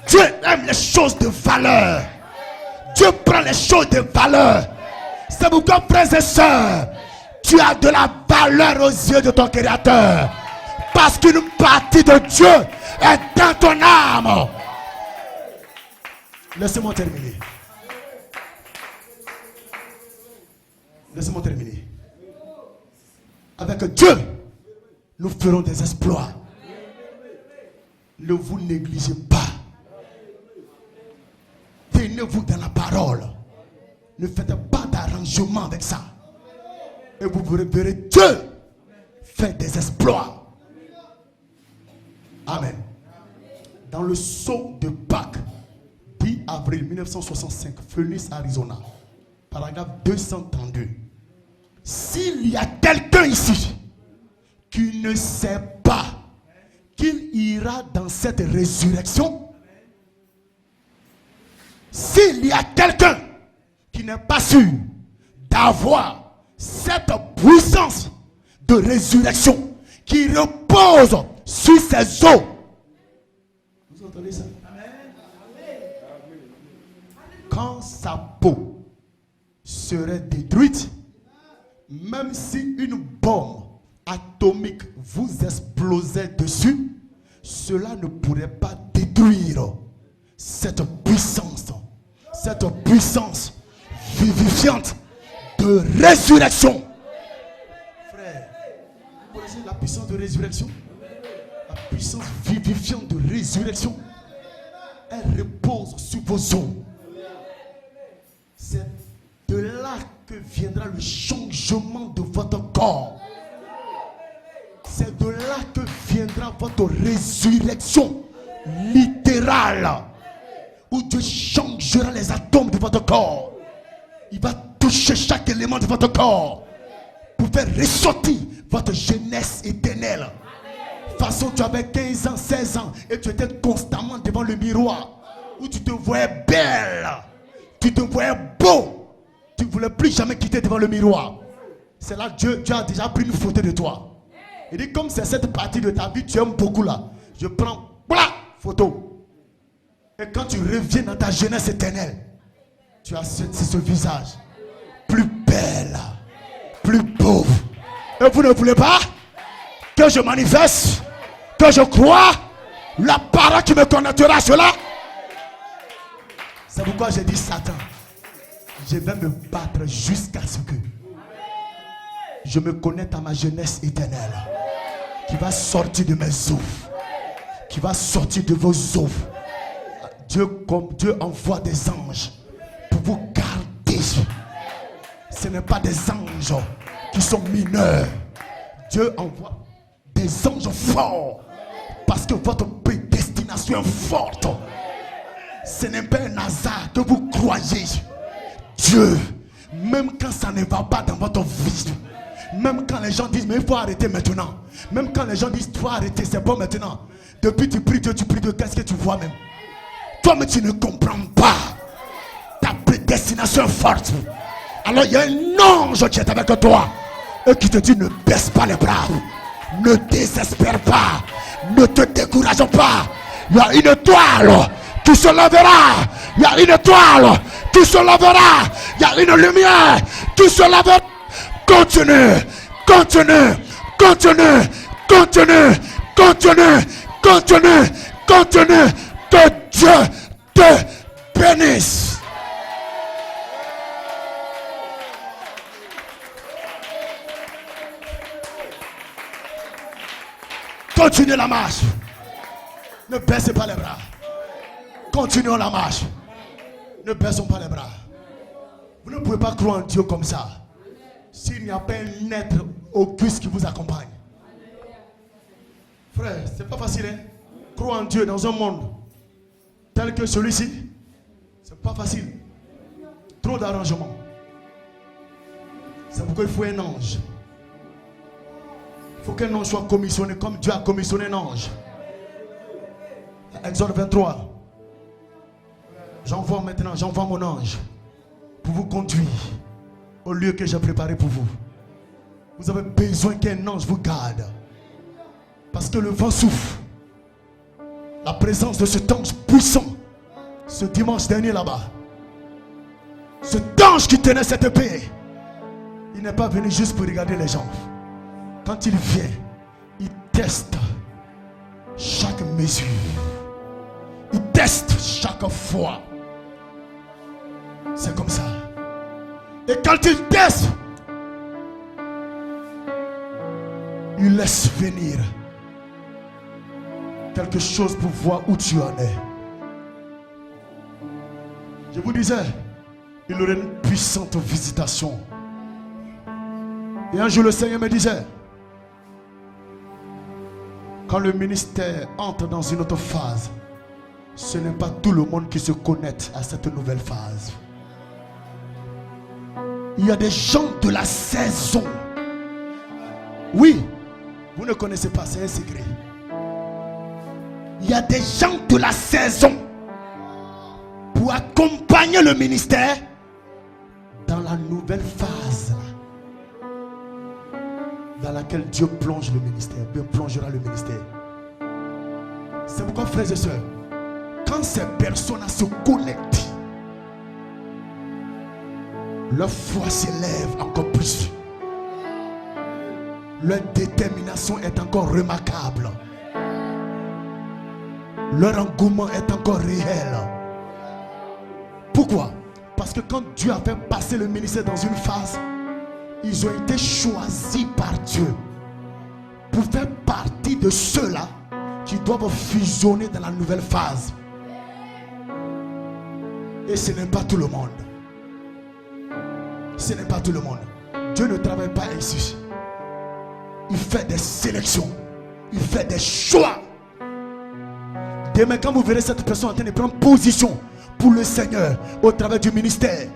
Dieu aime les choses de valeur. Dieu prend les choses de valeur. C'est pourquoi, frères et sœurs, tu as de la valeur aux yeux de ton Créateur. Parce qu'une partie de Dieu est dans ton âme. Laissez-moi terminer. Laissez-moi terminer. Avec Dieu, nous ferons des exploits. Ne vous négligez pas. Tenez-vous dans la parole. Ne faites pas d'arrangement avec ça. Et vous verrez Dieu faire des exploits. Amen. Dans le sceau de Pâques, 10 avril 1965, Phoenix, Arizona, paragraphe 232. S'il y a quelqu'un ici qui ne sait pas qu'il ira dans cette résurrection, s'il y a quelqu'un qui n'est pas sûr d'avoir cette puissance de résurrection qui repose sur ses os, vous entendez ça? Quand sa peau serait détruite, même si une bombe atomique vous explosait dessus, cela ne pourrait pas détruire cette puissance vivifiante de résurrection. Frère, vous connaissez la puissance de résurrection? La puissance vivifiante de résurrection, elle repose sur vos os. C'est de là que viendra le changement de votre corps. C'est de là que viendra votre résurrection littérale, où Dieu changera les atomes de votre corps. Il va toucher chaque élément de votre corps pour faire ressortir votre jeunesse éternelle. De toute façon, tu avais 15 ans, 16 ans et tu étais constamment devant le miroir où tu te voyais belle, tu te voyais beau. Tu ne voulais plus jamais quitter devant le miroir. C'est là que Dieu a déjà pris une photo de toi. Il dit comme c'est cette partie de ta vie tu aimes beaucoup là, je prends la photo. Et quand tu reviens dans ta jeunesse éternelle, tu as ce visage plus belle, plus beau. Et vous ne voulez pas que je manifeste, que je croie la parole qui me connaîtra cela? C'est pourquoi j'ai dit Satan, je vais me battre jusqu'à ce que je me connecte à ma jeunesse éternelle qui va sortir de mes os, qui va sortir de vos os. Dieu envoie des anges pour vous garder. Ce n'est pas des anges qui sont mineurs. Dieu envoie des anges forts parce que votre prédestination est forte. Ce n'est pas un hasard que vous croyez. Dieu, même quand ça ne va pas dans votre vie, même quand les gens disent mais il faut arrêter maintenant, même quand les gens disent il faut arrêter, c'est bon maintenant, depuis tu pries Dieu, qu'est-ce que tu vois même? Toi mais tu ne comprends pas, ta prédestination est forte. Alors il y a un ange qui est avec toi et qui te dit ne baisse pas les bras, ne désespère pas, ne te décourage pas. Il y a une étoile qui se lèvera, il y a une étoile qui se lèvera, il y a une lumière qui se lèvera. Continue, continue, continue, Continue, continue, continue, continue. Que Dieu te bénisse. Continuez la marche. Ne baissez pas les bras. Continuons la marche. Ne baissons pas les bras. Vous ne pouvez pas croire en Dieu comme ça s'il n'y a pas un être auguste qui vous accompagne. Frère, c'est pas facile, hein? Croire en Dieu dans un monde tel que celui-ci, c'est pas facile. Trop d'arrangements. C'est pourquoi il faut un ange. Il faut qu'un ange soit commissionné comme Dieu a commissionné un ange. Exode 23. J'envoie mon ange pour vous conduire au lieu que j'ai préparé pour vous. Vous avez besoin qu'un ange vous garde. Parce que le vent souffle. La présence de cet ange puissant, ce dimanche dernier là-bas, cet ange qui tenait cette épée, il n'est pas venu juste pour regarder les gens. Quand il vient, il teste chaque mesure. Il teste chaque fois. C'est comme ça. Et quand il teste, il laisse venir quelque chose pour voir où tu en es. Je vous disais, il aurait une puissante visitation. Et un jour le Seigneur me disait, quand le ministère entre dans une autre phase, ce n'est pas tout le monde qui se connecte à cette nouvelle phase. Il y a des gens de la saison. Oui, vous ne connaissez pas, c'est un secret. Il y a des gens de la saison pour accompagner le ministère dans la nouvelle phase dans laquelle Dieu plonge le ministère, Dieu plongera le ministère. C'est pourquoi, frères et sœurs, quand ces personnes se connectent, leur foi s'élève encore plus. Leur détermination est encore remarquable. Leur engouement est encore réel. Pourquoi? Parce que quand Dieu a fait passer le ministère dans une phase, ils ont été choisis par Dieu pour faire partie de ceux-là qui doivent fusionner dans la nouvelle phase. Et ce n'est pas tout le monde. Ce n'est pas tout le monde. Dieu ne travaille pas ainsi. Il fait des sélections. Il fait des choix. Demain, quand vous verrez cette personne en train de prendre position pour le Seigneur au travers du ministère,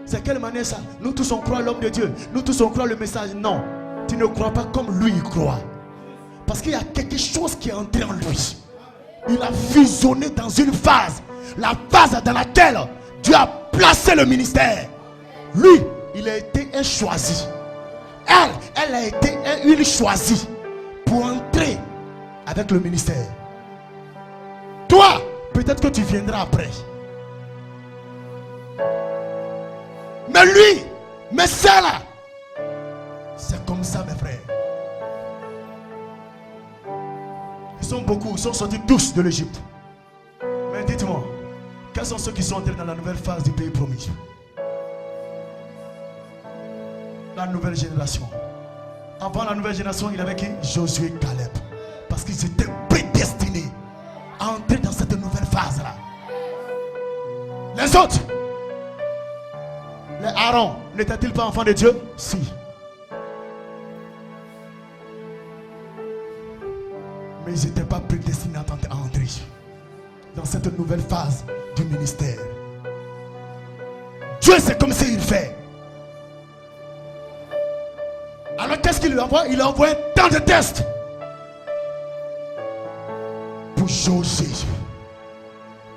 c'est quelle manière ça? Nous tous on croit l'homme de Dieu. Nous tous on croit le message. Non, tu ne crois pas comme lui il croit. Parce qu'il y a quelque chose qui est entré en lui. Il a fusionné dans une phase. La phase dans laquelle Dieu a placé le ministère. Lui, il a été un choisi. Elle a été une choisie pour entrer avec le ministère. Toi, peut-être que tu viendras après. Mais lui, mais ça là, c'est comme ça mes frères. Ils sont beaucoup, ils sont sortis tous de l'Égypte. Mais dites-moi, quels sont ceux qui sont entrés dans la nouvelle phase du pays promis? La nouvelle génération. Avant la nouvelle génération, il y avait qui? Josué, Caleb. Parce qu'ils étaient prédestinés à entrer dans cette nouvelle phase là. Les autres, les Aaron, n'étaient-ils pas enfants de Dieu? Si. Mais ils n'étaient pas prédestinés à entrer dans cette nouvelle phase du ministère. Dieu, c'est comme s'il fait. Alors qu'est-ce qu'il lui envoie? Il a envoyé tant de tests pour jauger,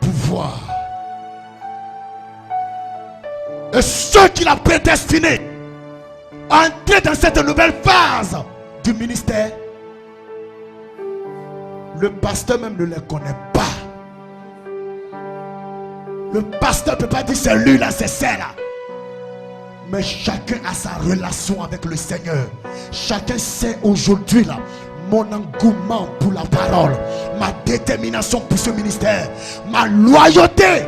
pour voir. Et ceux qu'il a prédestinés à entrer dans cette nouvelle phase du ministère, le pasteur même ne les connaît pas. Le pasteur ne peut pas dire c'est lui là, c'est celle-là. Mais chacun a sa relation avec le Seigneur. Chacun sait aujourd'hui là, mon engouement pour la parole, ma détermination pour ce ministère, ma loyauté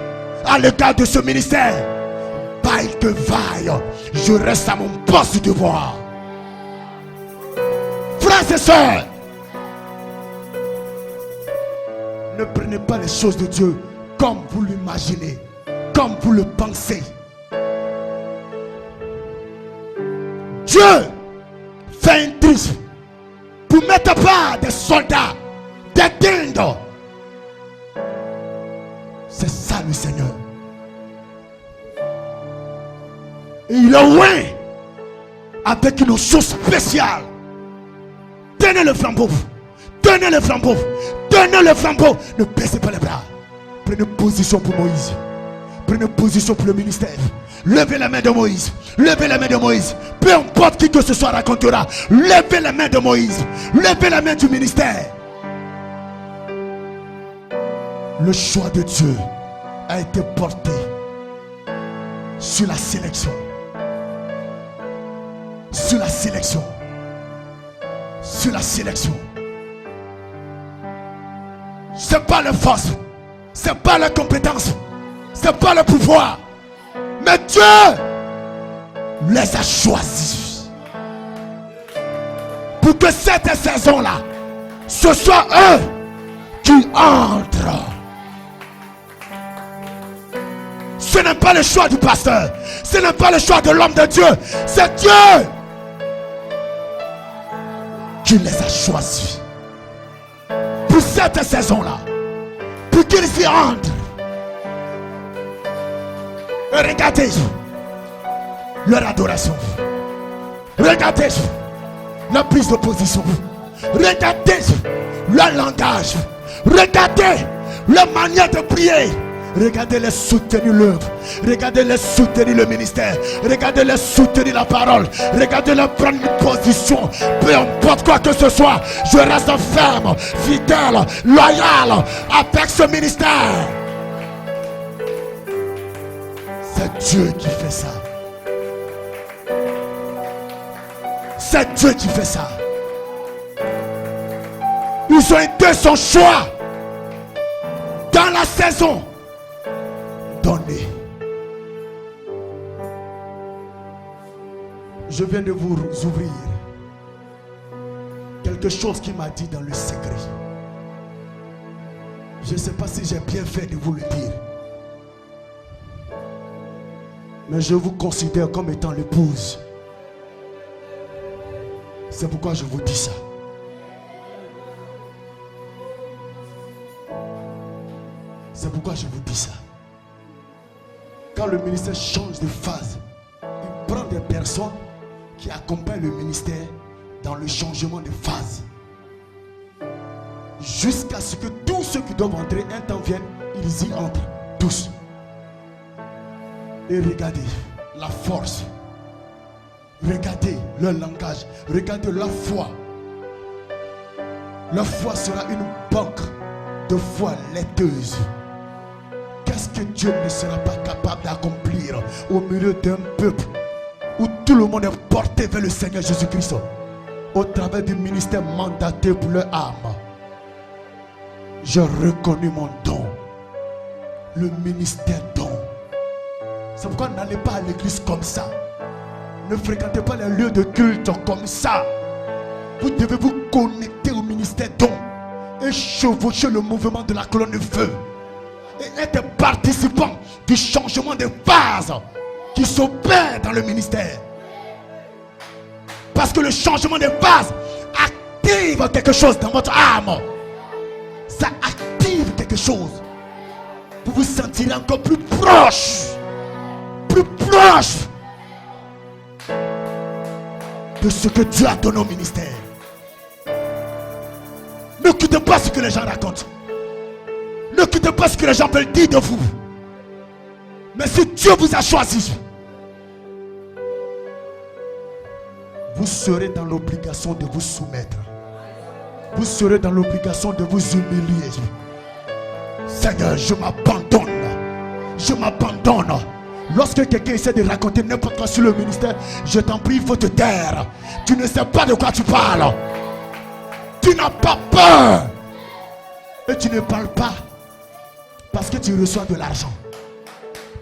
à l'égard de ce ministère. Vaille que vaille, je reste à mon poste de devoir. Frères et sœurs, ne prenez pas les choses de Dieu comme vous l'imaginez, comme vous le pensez. Dieu fait un tri pour mettre à part des soldats, des dindes. C'est ça le Seigneur. Et il est loin avec une chose spéciale. Tenez le flambeau. Tenez le flambeau. Tenez le flambeau. Ne baissez pas les bras. Prenez position pour Moïse. Prenez position pour le ministère. Levez la main de Moïse. Levez la main de Moïse. Peu importe qui que ce soit racontera. Levez la main de Moïse. Levez la main du ministère. Le choix de Dieu a été porté sur la sélection. Sur la sélection. Sur la sélection. C'est pas la force. C'est pas la compétence. C'est pas le pouvoir. Mais Dieu les a choisis. Pour que cette saison-là, ce soit eux qui entrent. Ce n'est pas le choix du pasteur. Ce n'est pas le choix de l'homme de Dieu. C'est Dieu qui les a choisis. Pour cette saison-là. Pour qu'ils y entrent. Et regardez leur adoration. Regardez leur prise de position. Regardez leur langage. Regardez leur manière de prier. Regardez-les soutenir l'œuvre. Regardez-les soutenir le ministère. Regardez-les soutenir la parole. Regardez-les prendre une position. Peu importe quoi que ce soit, je reste ferme, fidèle, loyal avec ce ministère. C'est Dieu qui fait ça. C'est Dieu qui fait ça. Ils ont été son choix dans la saison donnée. Je viens de vous ouvrir quelque chose qui m'a dit dans le secret. Je ne sais pas si j'ai bien fait de vous le dire. Mais je vous considère comme étant l'épouse. C'est pourquoi je vous dis ça. C'est pourquoi je vous dis ça. Quand le ministère change de phase, il prend des personnes qui accompagnent le ministère dans le changement de phase. Jusqu'à ce que tous ceux qui doivent entrer, un temps vienne, ils y entrent. Tous. Et regardez la force. Regardez leur langage. Regardez leur foi. Leur foi sera une banque de foi laiteuse. Qu'est-ce que Dieu ne sera pas capable d'accomplir au milieu d'un peuple où tout le monde est porté vers le Seigneur Jésus-Christ au travers du ministère mandaté pour leur âme? J'ai reconnu mon don. Le ministère don. C'est pourquoi n'allez pas à l'église comme ça. Ne fréquentez pas les lieux de culte comme ça. Vous devez vous connecter au ministère don et chevaucher le mouvement de la colonne de feu et être participant du changement de phase qui s'opère dans le ministère. Parce que le changement de phase active quelque chose dans votre âme. Ça active quelque chose. Vous vous sentirez encore plus proche. Plus proche de ce que Dieu a donné au ministère. Ne quittez pas ce que les gens racontent. Ne quittez pas ce que les gens veulent dire de vous. Mais si Dieu vous a choisi, vous serez dans l'obligation de vous soumettre. Vous serez dans l'obligation de vous humilier. Seigneur, je m'abandonne. Je m'abandonne. Lorsque quelqu'un essaie de raconter n'importe quoi sur le ministère, je t'en prie, il faut te taire. Tu ne sais pas de quoi tu parles. Tu n'as pas peur. Et tu ne parles pas parce que tu reçois de l'argent,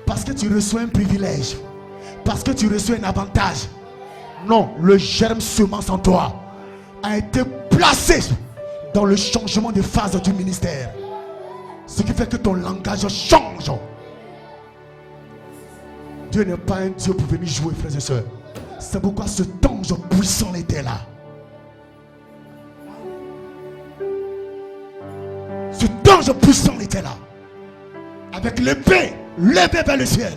parce que tu reçois un privilège, parce que tu reçois un avantage. Non, le germe semence en toi a été placé dans le changement de phase du ministère. Ce qui fait que ton langage change. Dieu n'est pas un Dieu pour venir jouer, frères et sœurs. C'est pourquoi ce ange puissant était là. Ce ange puissant était là. Avec l'épée levée vers le ciel.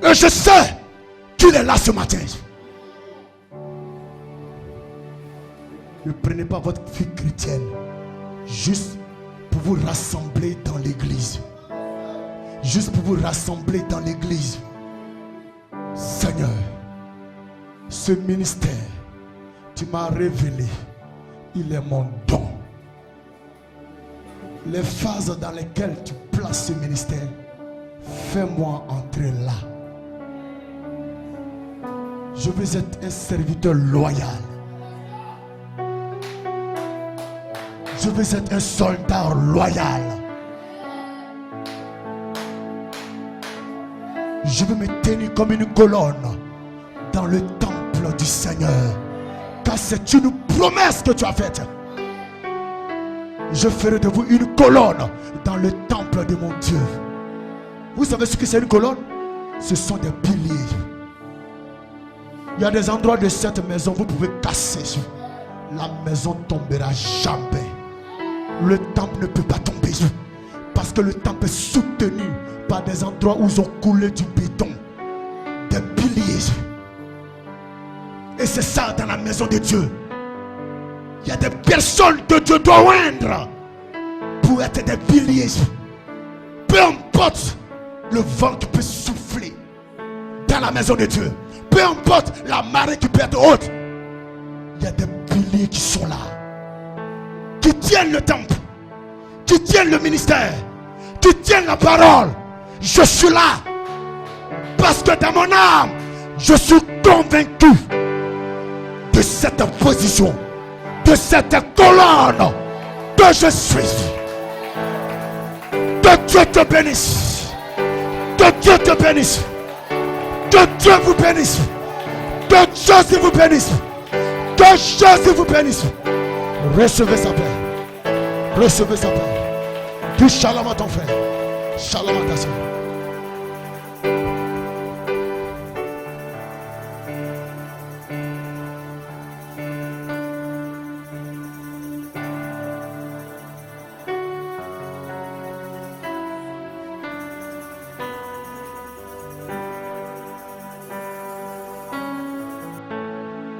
Et je sais qu'il est là ce matin. Ne prenez pas votre vie chrétienne juste pour vous rassembler dans l'église. Juste pour vous rassembler dans l'église. Seigneur, ce ministère, tu m'as révélé, il est mon don. Les phases dans lesquelles tu places ce ministère, fais-moi entrer là. Je veux être un serviteur loyal. Je veux être un soldat loyal. Je veux me tenir comme une colonne dans le temple du Seigneur. Car c'est une promesse que tu as faite. Je ferai de vous une colonne dans le temple de mon Dieu. Vous savez ce que c'est une colonne? Ce sont des piliers. Il y a des endroits de cette maison, vous pouvez casser. La maison tombera jamais. Le temple ne peut pas tomber. Parce que le temple est soutenu par des endroits où ils ont coulé du béton. Des piliers. Et c'est ça dans la maison de Dieu. Il y a des personnes que Dieu doit oindre pour être des piliers. Peu importe le vent qui peut souffler dans la maison de Dieu. Peu importe la marée qui peut être haute. Il y a des piliers qui sont là. Qui tiennent le temple. Qui tiennent le ministère. Qui tiennent la parole. Je suis là. Parce que dans mon âme, je suis convaincu de cette position. De cette colonne que je suis. Que Dieu te bénisse. Que Dieu te bénisse. Que Dieu vous bénisse. Que Jésus vous bénisse. Que Jésus vous bénisse. Recevez sa paix. Recevez sa paix. Dis shalom à ton frère. Shalom à ta soeur.